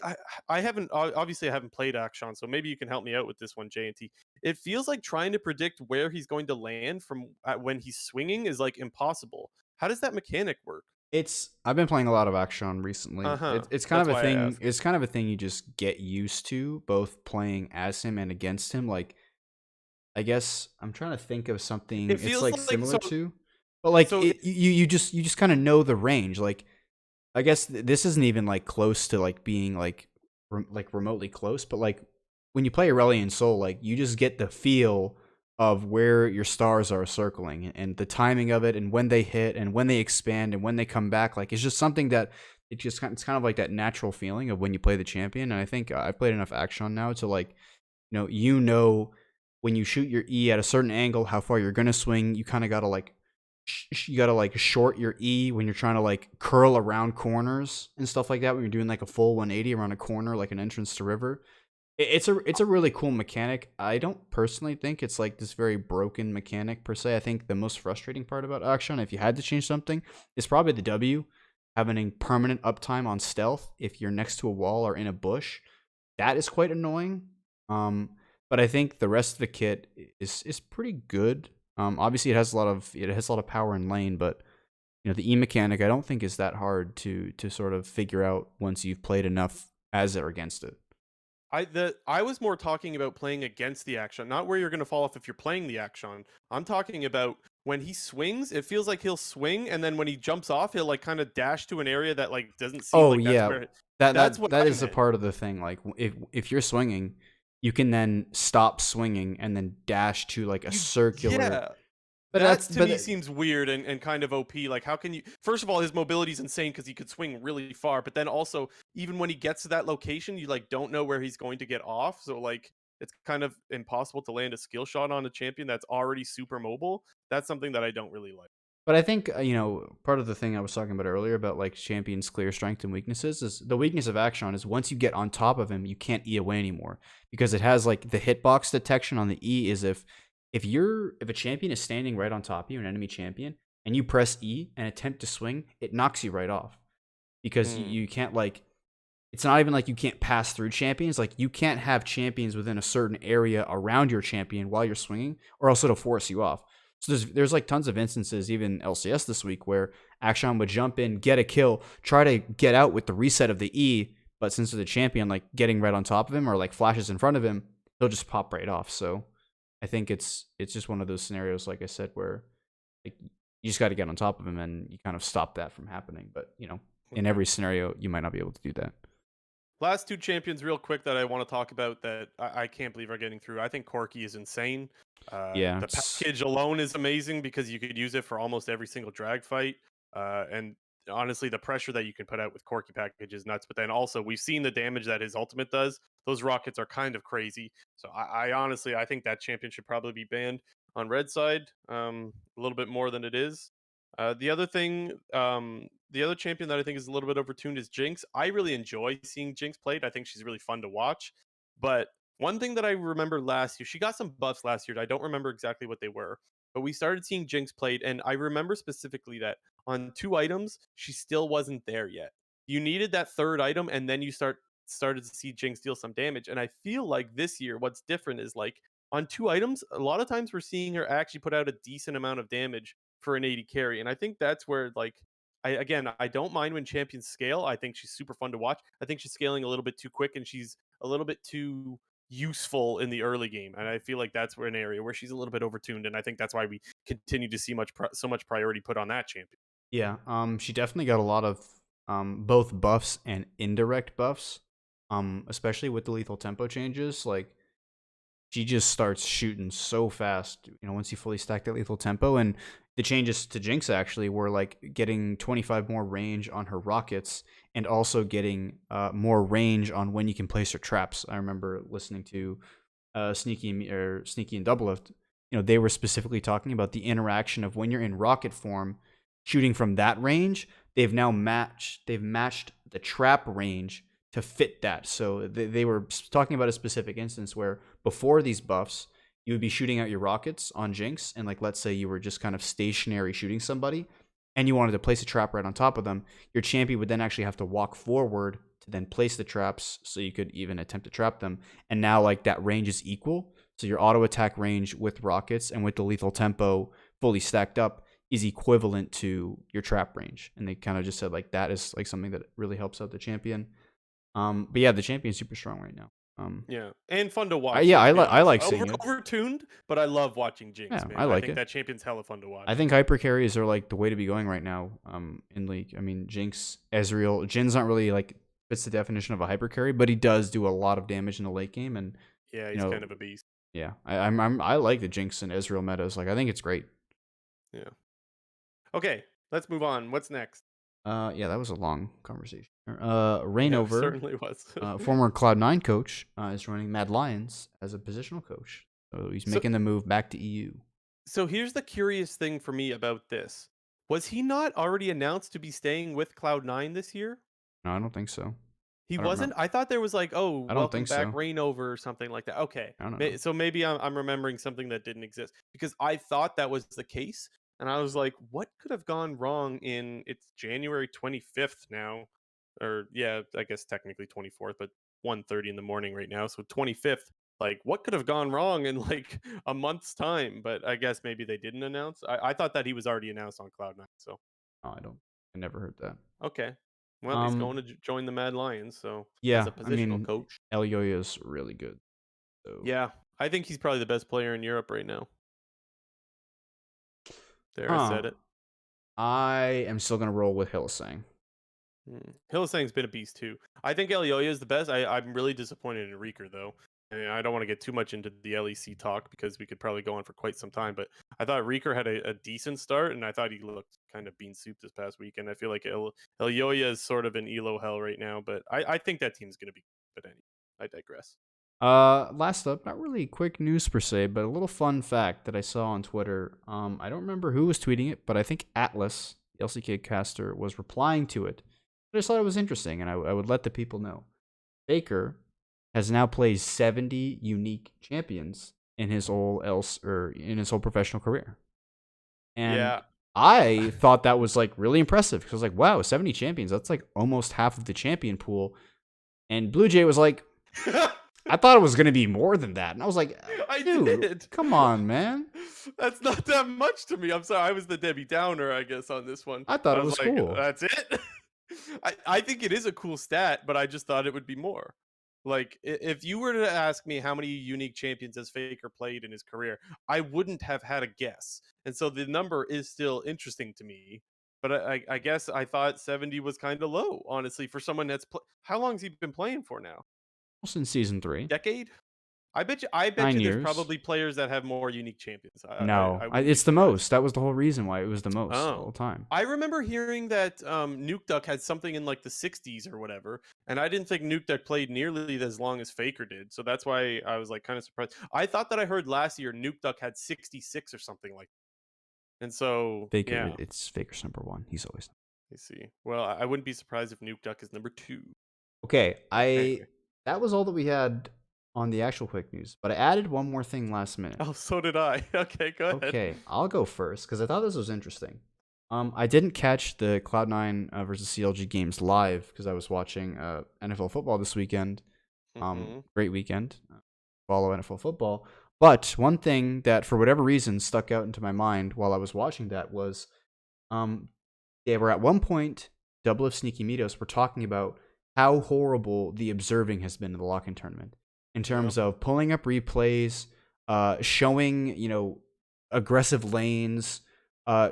I haven't obviously I haven't played Akshan, so maybe you can help me out with this one, JNT. It feels like trying to predict where he's going to land from when he's swinging is like impossible. How does that mechanic work? It's I've been playing a lot of Action recently. Uh-huh. It's kind of That's a why I thing. asked. It's kind of a thing you just get used to, both playing as him and against him. Like I guess I'm trying to think of something It it's feels like like similar to, but like so you just kind of know the range. Like I guess this isn't even like close to like being like like remotely close, but like when you play Aurelion Soul, like you just get the feel of where your stars are circling and the timing of it and when they hit and when they expand and when they come back. Like it's just something that it's kind of like that natural feeling of when you play the champion. And I think I've played enough Action now to like, you know when you shoot your E at a certain angle how far you're gonna swing. You kind of gotta like you gotta like short your E when you're trying to like curl around corners and stuff like that. When you're doing like a full 180 around a corner, like an entrance to river. It's a really cool mechanic. I don't personally think it's like this very broken mechanic per se. I think the most frustrating part about Action, if you had to change something, is probably the W having permanent uptime on stealth if you're next to a wall or in a bush. That is quite annoying. Um, but I think the rest of the kit is pretty good. Obviously it has a lot of power in lane, but the E mechanic I don't think is that hard to sort of figure out once you've played enough as it or against it. I was more talking about playing against the action, not where you're going to fall off if you're playing the action. I'm talking about when he swings, it feels like he'll swing, and then when he jumps off, he'll like kind of dash to an area that like doesn't seem Oh like that's yeah, where. that That's that what that I is a meant. part of the thing. Like if you're swinging, you can then stop swinging and then dash to like a You circular. yeah, But that that's to me but seems weird and kind of OP. Like, how can you? First of all, his mobility is insane because he could swing really far. But then also, even when he gets to that location, you like don't know where he's going to get off. So like, it's kind of impossible to land a skill shot on a champion that's already super mobile. That's something that I don't really like. But I think part of the thing I was talking about earlier about like champions' clear strengths and weaknesses is the weakness of Action is once you get on top of him, you can't E away anymore because it has like the hitbox detection on the E is if a champion is standing right on top of you, an enemy champion, and you press E and attempt to swing, it knocks you right off because Mm. you can't like. It's not even like you can't pass through champions. Like you can't have champions within a certain area around your champion while you're swinging, or else it'll force you off. So there's like tons of instances, even LCS this week, where Akshan would jump in, get a kill, try to get out with the reset of the E, but since it's a champion, like getting right on top of him or like flashes in front of him, he'll just pop right off. So I think it's just one of those scenarios, like I said, where like, you just got to get on top of him and you kind of stop that from happening. But in Okay. every scenario, you might not be able to do that. Last two champions, real quick, that I want to talk about that I can't believe are getting through. I think Corki is insane. Yeah, The package alone is amazing because you could use it for almost every single drag fight. And honestly, the pressure that you can put out with Corki package is nuts. But then also, we've seen the damage that his ultimate does. Those rockets are kind of crazy. So I honestly, I think that champion should probably be banned on red side a little bit more than it is. The other thing, the other champion that I think is a little bit overtuned is Jinx. I really enjoy seeing Jinx played. I think she's really fun to watch. But one thing that I remember last year, she got some buffs last year. I don't remember exactly what they were, but we started seeing Jinx played, and I remember specifically that on 2 items, she still wasn't there yet. You needed that third item, and then you started to see Jinx deal some damage. And I feel like this year, what's different is like on 2 items, a lot of times we're seeing her actually put out a decent amount of damage for an 80 carry. And I think that's where like I don't mind when champions scale. I think she's super fun to watch. I think she's scaling a little bit too quick and she's a little bit too useful in the early game. And I feel like that's where an area where she's a little bit overtuned. And I think that's why we continue to see so much priority put on that champion. Yeah, she definitely got a lot of both buffs and indirect buffs. Especially with the lethal tempo changes, like she just starts shooting so fast, once you fully stack that lethal tempo. And the changes to Jinx actually were like getting 25 more range on her rockets and also getting more range on when you can place her traps. I remember listening to Sneaky and Double Lift. They were specifically talking about the interaction of when you're in rocket form, shooting from that range. They've matched the trap range to fit that. So they were talking about a specific instance where before these buffs, you would be shooting out your rockets on Jinx, and like let's say you were just kind of stationary shooting somebody, and you wanted to place a trap right on top of them. Your champion would then actually have to walk forward to then place the traps, so you could even attempt to trap them. And now like that range is equal, so your auto attack range with rockets and with the lethal tempo fully stacked up is equivalent to your trap range. And they kind of just said like that is like something that really helps out the champion. But yeah, the champion's super strong right now. Yeah, and fun to I, watch. yeah, Let's be I honest. like seeing it. Overtuned, but I love watching Yeah, Jinx, I man. I like think it. that champion's hella fun to watch. I think hyper carries are like the way to be going right now. In League, I mean, Jinx, Ezreal, Jin's not really like fits the definition of a hyper carry, but he does do a lot of damage in the late game, and Yeah, you he's know, kind of a beast. yeah, I like the Jinx and Ezreal metas. Like, I think it's great. Yeah. Okay, let's move on. What's next? Yeah, that was a long conversation. Yeah, it Rainover, certainly was. former Cloud9 coach, is joining Mad Lions as a positional coach. So he's so making the move back to EU. So here's the curious thing for me about this. Was he not already announced to be staying with Cloud9 this year? No, I don't think so. He I don't wasn't? remember. I thought there was like, "Oh, I don't welcome think back so. Rainover" or something like that. Okay. I don't know. So maybe I'm remembering something that didn't exist because I thought that was the case and I was like, "What could have gone wrong in it's January 25th now?" Or yeah, I guess technically 24th, but 1:30 in the morning right now. So 25th. Like what could have gone wrong in like a month's time? But I guess maybe they didn't announce. I thought that he was already announced on Cloud9. So No, I don't. I never heard that. okay. Well, he's going Um, to join the Mad Lions, so as yeah, a I positional mean, coach. Elyoya's really good. So, Yeah, I think he's probably the best player in Europe right now. There, I huh? said it. I am still gonna roll with Hillsang. Hillsang's been a beast too. I think Elioya is the best. I'm really disappointed in Reeker though. And I don't want to get too much into the LEC talk because we could probably go on for quite some time. But I thought Reeker had a decent start, and I thought he looked kind of Beansoup this past week. And I feel like Elioya is sort of in Elo hell right now. But I think that team's going to be. But anyway, I digress. Last up, not really quick news per se, but a little fun fact that I saw on Twitter. I don't remember who was tweeting it, but I think Atlas, the LCK caster, was replying to it. I just thought it was interesting, and I would let the people know. Faker has now played 70 unique champions in his whole in his whole professional career. And Yeah. I thought that was like really impressive because I was like, wow, 70 champions, that's like almost half of the champion pool. And Blue Jay was like, I thought it was going to be more than that. And I was like, I dude, did. come on, man. That's not that much to me. I'm sorry. I was the Debbie Downer, I guess, on this one. I thought I it was was like, cool. that's it. I think it is a cool stat, but I just thought it would be more. Like, if you were to ask me how many unique champions has Faker played in his career, I wouldn't have had a guess. And so the number is still interesting to me. But I guess I thought 70 was kind of low, honestly, for someone that's how long has he been playing for now? Almost in season 3. Decade? I bet 9 you there's years. probably players that have more unique champions. No, I wouldn't be it's the surprised. most. That was the whole reason why it was the most all Oh. the time. I remember hearing that Nuke Duck had something in like the 60s or whatever, and I didn't think Nuke Duck played nearly as long as Faker did. So that's why I was like kind of surprised. I thought that I heard last year Nuke Duck had 66 or something like And so, Faker, yeah, it's Faker's number one. He's always I see. Well, I wouldn't be surprised if Nuke Duck is number 2. okay. Anyway. That was all that we had on the actual quick news, but I added one more thing last minute. Oh, so did I. Okay, go ahead. Okay, I'll go first because I thought this was interesting. I didn't catch the Cloud9 versus CLG games live because I was watching NFL football this weekend. Mm-hmm. Great weekend. Follow NFL football. But one thing that, for whatever reason, stuck out into my mind while I was watching that was they were at one point, Double of Sneaky Meatos were talking about how horrible the observing has been in the lock-in tournament in Yep. terms of pulling up replays, showing, aggressive lanes,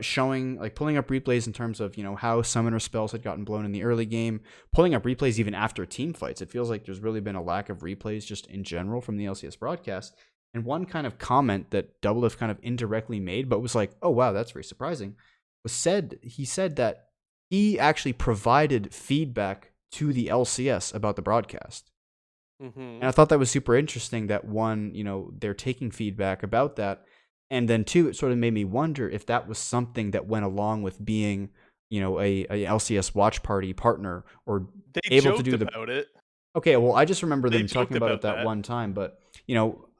showing, like, pulling up replays in terms of, how summoner spells had gotten blown in the early game, pulling up replays even after team fights. It feels like there's really been a lack of replays just in general from the LCS broadcast. And one kind of comment that Doublelift kind of indirectly made, but was like, oh, wow, that's very surprising, he said that he actually provided feedback to the LCS about the broadcast. Mm-hmm. And I thought that was super interesting that one, they're taking feedback about that. And then two, it sort of made me wonder if that was something that went along with being, a LCS watch party partner or They able to joked do the. about it. Okay, well, I just remember They them joked talking about it about that that. one time, but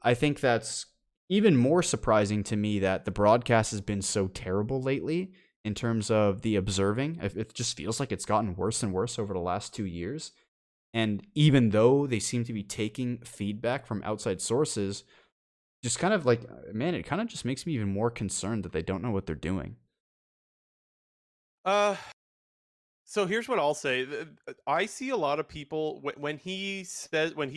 I think that's even more surprising to me that the broadcast has been so terrible lately in terms of the observing. It just feels like it's gotten worse and worse over the last 2 years. And even though they seem to be taking feedback from outside sources, just kind of like, man, it kind of just makes me even more concerned that they don't know what they're doing. Uh, so here's what I'll say. I see a lot of people when he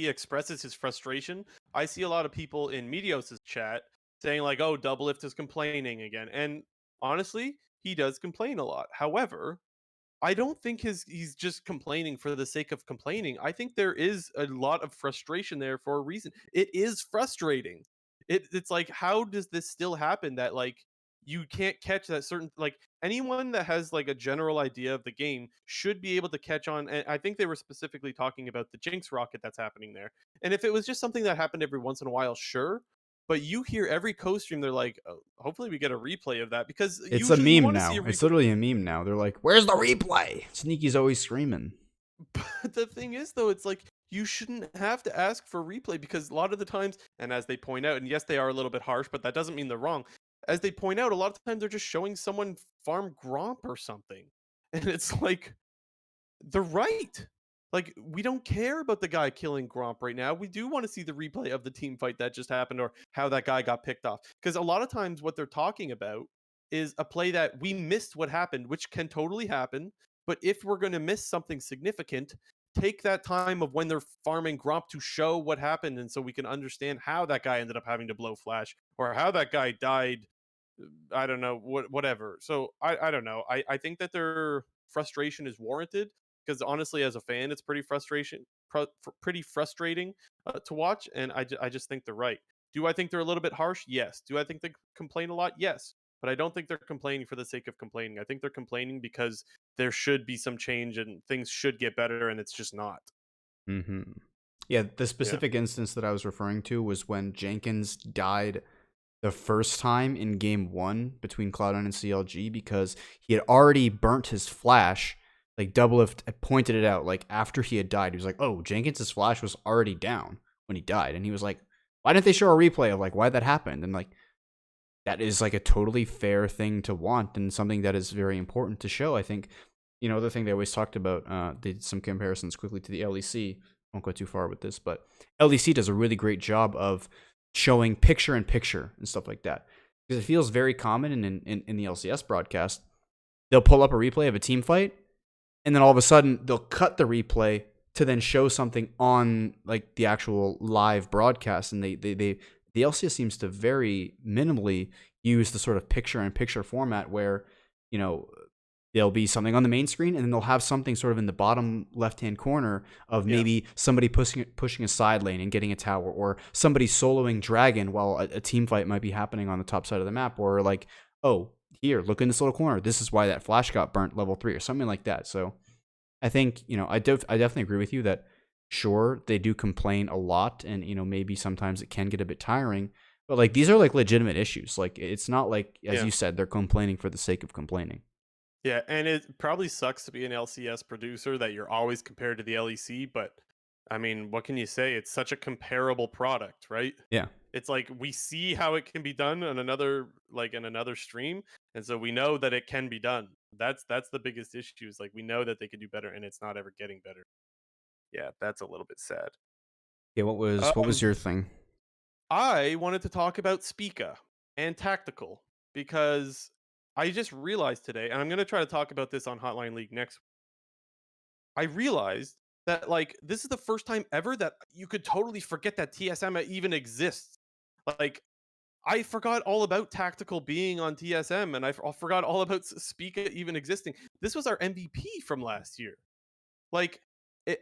expresses his frustration. I see a lot of people in Meteos' chat saying like, "Oh, Doublelift is complaining again." And honestly, he does complain a lot. However, I don't think he's just complaining for the sake of complaining. I think there is a lot of frustration there for a reason. It is frustrating. It's like, how does this still happen that like you can't catch that certain, like, anyone that has like a general idea of the game should be able to catch on. And I think they were specifically talking about the Jinx rocket that's happening there. And if it was just something that happened every once in a while, sure. But you hear every co-stream, they're like, oh, hopefully we get a replay of that, because It's a usually you meme want to see a now. It's replay. literally a meme now. They're like, where's the replay? Sneaky's always screaming. But the thing is, though, it's like you shouldn't have to ask for replay, because a lot of the times, and as they point out, and yes, they are a little bit harsh, but that doesn't mean they're wrong. As they point out, a lot of times they're just showing someone farm Gromp or something. And it's like, they're right. Like, we don't care about the guy killing Gromp right now. We do want to see the replay of the team fight that just happened, or how that guy got picked off. Because a lot of times what they're talking about is a play that we missed what happened, which can totally happen. But if we're going to miss something significant, take that time of when they're farming Gromp to show what happened. And so we can understand how that guy ended up having to blow Flash, or how that guy died. I don't know, whatever. So I don't know. I think that their frustration is warranted, because honestly, as a fan, it's pretty frustrating to watch, and I just think they're right. Do I think they're a little bit harsh? Yes. Do I think they complain a lot? Yes. But I don't think they're complaining for the sake of complaining. I think they're complaining because there should be some change and things should get better, and it's just not. Mm-hmm. Yeah, the Yeah. specific instance that I was referring to was when Jenkins died the first time in game one between Cloud9 and CLG because he had already burnt his flash. Like Doublelift pointed it out, like after he had died, he was like, "Oh, Jenkins's flash was already down when he died," and he was like, "Why didn't they show a replay of like why that happened?" And like that is like a totally fair thing to want and something that is very important to show. I think, the thing they always talked about, they did some comparisons quickly to the LEC. Won't go too far with this, but LEC does a really great job of showing picture in picture and stuff like that. Because it feels very common in the LCS broadcast. They'll pull up a replay of a team fight, and then all of a sudden they'll cut the replay to then show something on like the actual live broadcast. And the LCS seems to very minimally use the sort of picture in picture format where, you know, there'll be something on the main screen and then they'll have something sort of in the bottom left-hand corner of Yeah. maybe somebody pushing a side lane and getting a tower, or somebody soloing dragon while a team fight might be happening on the top side of the map, or like, oh, here, look in this little corner, this is why that flash got burnt level 3 or something like that. So I think, I definitely agree with you that sure, they do complain a lot and, maybe sometimes it can get a bit tiring, But like these are like legitimate issues. Like it's not like, as Yeah. you said, they're complaining for the sake of complaining. Yeah, and it probably sucks to be an LCS producer that you're always compared to the LEC, but I mean, what can you say? It's such a comparable product, right? Yeah. It's like we see how it can be done on another like in another stream, and so we know that it can be done. That's the biggest issue is like we know that they could do better and it's not ever getting better. Yeah, that's a little bit sad. Yeah. What was Um your thing? I wanted to talk about Spica and Tactical because I just realized today, and I'm going to try to talk about this on Hotline League next. I realized that like this is the first time ever that you could totally forget that TSM even exists. Like I forgot all about Tactical being on TSM, and I forgot all about Spica even existing. This was our MVP from last year. Like, it,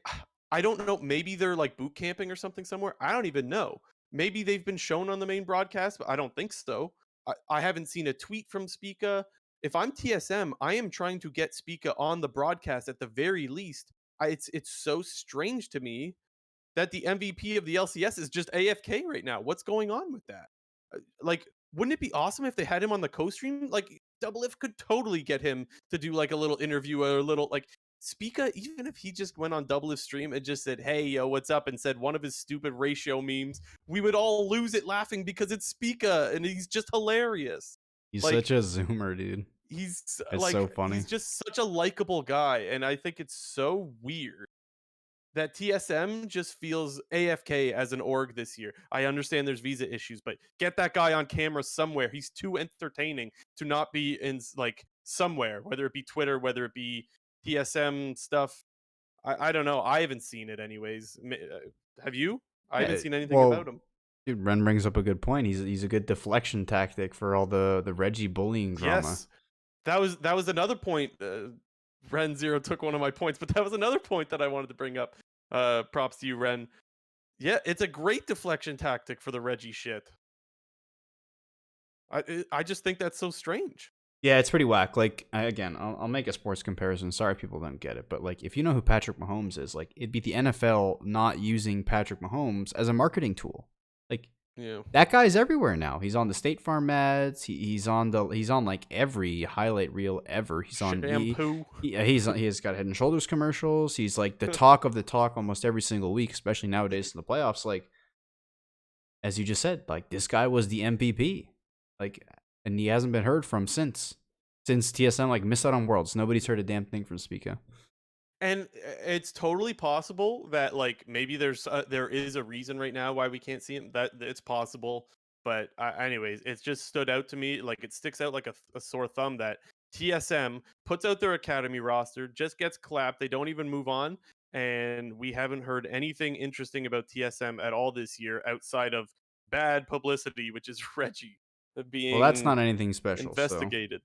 I don't know. Maybe they're like boot camping or something somewhere. I don't even know. Maybe they've been shown on the main broadcast, but I don't think so. I haven't seen a tweet from Spica. If I'm TSM, I am trying to get Spica on the broadcast at the very least. It's so strange to me that the MVP of the LCS is just AFK right now. What's going on with that? Like, wouldn't it be awesome if they had him on the co-stream? Like, Double If could totally get him to do like a little interview or a little like Spica, even if he just went on Double If stream and just said, "Hey, yo, what's up?" and said one of his stupid ratio memes, we would all lose it laughing because it's Spica and he's just hilarious. He's Like, such a zoomer, dude. It's so he's funny. just such a likable guy, and I think it's so weird that TSM just feels AFK as an org this year. I understand there's visa issues, but get that guy on camera somewhere. He's too entertaining to not be in like somewhere, whether it be Twitter, whether it be TSM stuff. I don't know. I haven't seen it anyways. Have you? I haven't Yeah. seen anything about Well, him. dude, Ren brings up a good point. He's a good deflection tactic for all the Reggie bullying drama. Yes, that was another point. Ren Zero took one of my points, but that was another point that I wanted to bring up. Props to you, Ren. Yeah, it's a great deflection tactic for the Reggie shit. I just think that's so strange. Yeah, it's pretty whack. Like again, I'll make a sports comparison. Sorry, people don't get it, but like if you know who Patrick Mahomes is, like it'd be the NFL not using Patrick Mahomes as a marketing tool. Like Yeah. that guy's everywhere now. He's on the State Farm ads. He's on like every highlight reel ever. He's on Shampoo. he's got Head and Shoulders commercials. He's like the talk of the talk almost every single week, especially nowadays in the playoffs. Like as you just said, like this guy was the MVP. Like and he hasn't been heard from since TSM like missed out on Worlds. Nobody's heard a damn thing from Spica. And it's totally possible that like maybe there is a reason right now why we can't see him. That it's possible, but anyways, it's just stood out to me like it sticks out like a sore thumb that TSM puts out their academy roster, just gets clapped. They don't even move on, and we haven't heard anything interesting about TSM at all this year outside of bad publicity, which is Reggie Well, that's being not anything special. So investigated.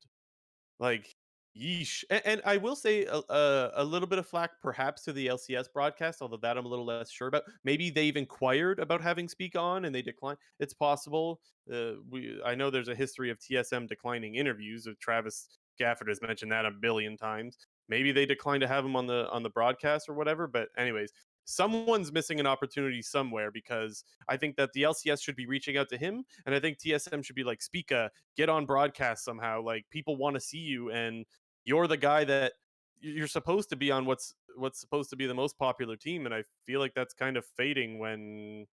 Like, yeesh. And I will say a little bit of flack perhaps to the LCS broadcast, although that I'm a little less sure about. Maybe they've inquired about having Speak on and they decline. It's possible. I know there's a history of TSM declining interviews. Travis Gafford has mentioned that a billion times. Maybe they declined to have him on the broadcast or whatever. But anyways, someone's missing an opportunity somewhere because I think that the LCS should be reaching out to him, and I think TSM should be like, Speaka, get on broadcast somehow. Like people want to see you, and you're the guy that you're supposed to be on what's supposed to be the most popular team, and I feel like that's kind of fading when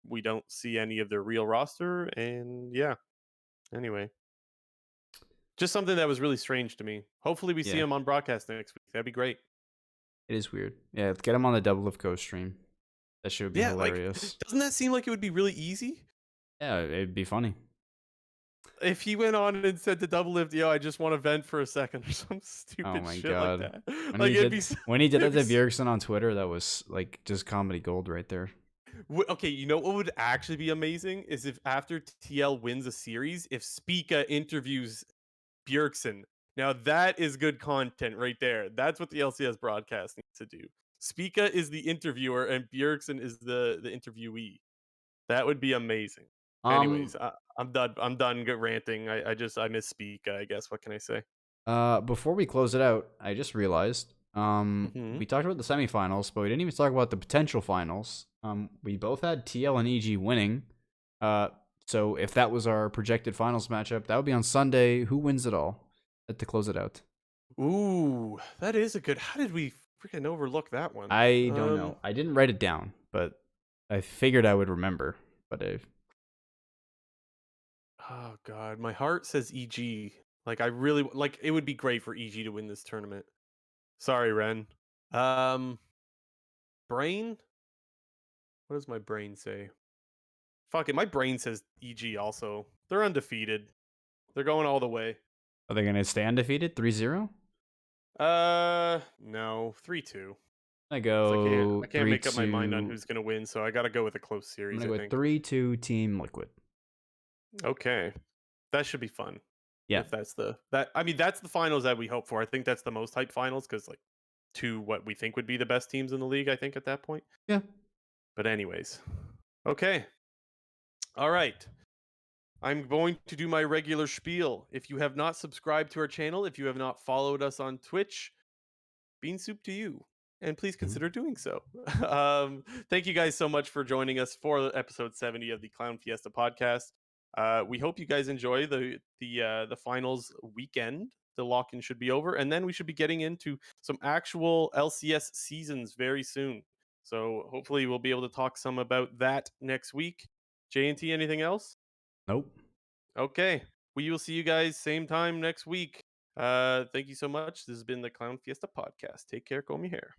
we don't see any of their real roster. And yeah, anyway, just something that was really strange to me. Hopefully, we see yeah, him on broadcast next week. That'd be great. it is weird. Yeah, get him on the Double of Coast stream. That shit would be Yeah, like hilarious. doesn't that seem like it would be really easy? Yeah, it'd be funny. If he went on and said to Double Lift, "Yo, I just want to vent for a second," or some Oh stupid my shit like god. that, When like he it'd did be, when he did that it'd be. to Bjergsen on Twitter, that was like just comedy gold right there. Okay, you know what would actually be amazing is if after TL wins a series, if Spica interviews Bjergsen. Now that is good content right there. That's what the LCS broadcast needs to do. Spica is the interviewer and Bjergsen is the interviewee. That would be amazing. Um Anyways, I'm done. I'm done. Good ranting. I miss Spica. I guess. What can I say? Before we close it out, I just realized Hmm. we talked about the semifinals, but we didn't even talk about the potential finals. We both had TL and EG winning. Uh So if that was our projected finals matchup, that would be on Sunday. Who wins it all? To close it out. Ooh, that is a good. How did we freaking overlook that one? I don't know. I didn't write it down, but I figured I would remember. But Oh god, my heart says EG. Like I really like it would be great for EG to win this tournament. Sorry, Ren. Um brain? What does my brain say? Fuck it, my brain says EG also. They're undefeated. They're going all the way. are they going to stay undefeated? 3-0? No, 3-2. I Cuz go I can't make up my mind on 3-2. who's going to win, so I got to go with a close I'm series, going I to go with think. 3-2 Team Liquid. Okay. That should be fun. Yeah. If that's that's the finals that we hope for. I think that's the most hype finals cuz like two what we think would be the best teams in the league, I think at that point. Yeah. But anyways. Okay. All right. I'm going to do my regular spiel. If you have not subscribed to our channel, if you have not followed us on Twitch, Beansoup to you. And please consider doing so. Thank you guys so much for joining us for episode 70 of the Clown Fiesta podcast. We hope you guys enjoy the finals weekend. The lock-in should be over, and then we should be getting into some actual LCS seasons very soon. So hopefully we'll be able to talk some about that next week. JNT, anything else? Nope. Okay. We will see you guys same time next week. Thank you so much. This has been the Clown Fiesta podcast. Take care, comb your hair.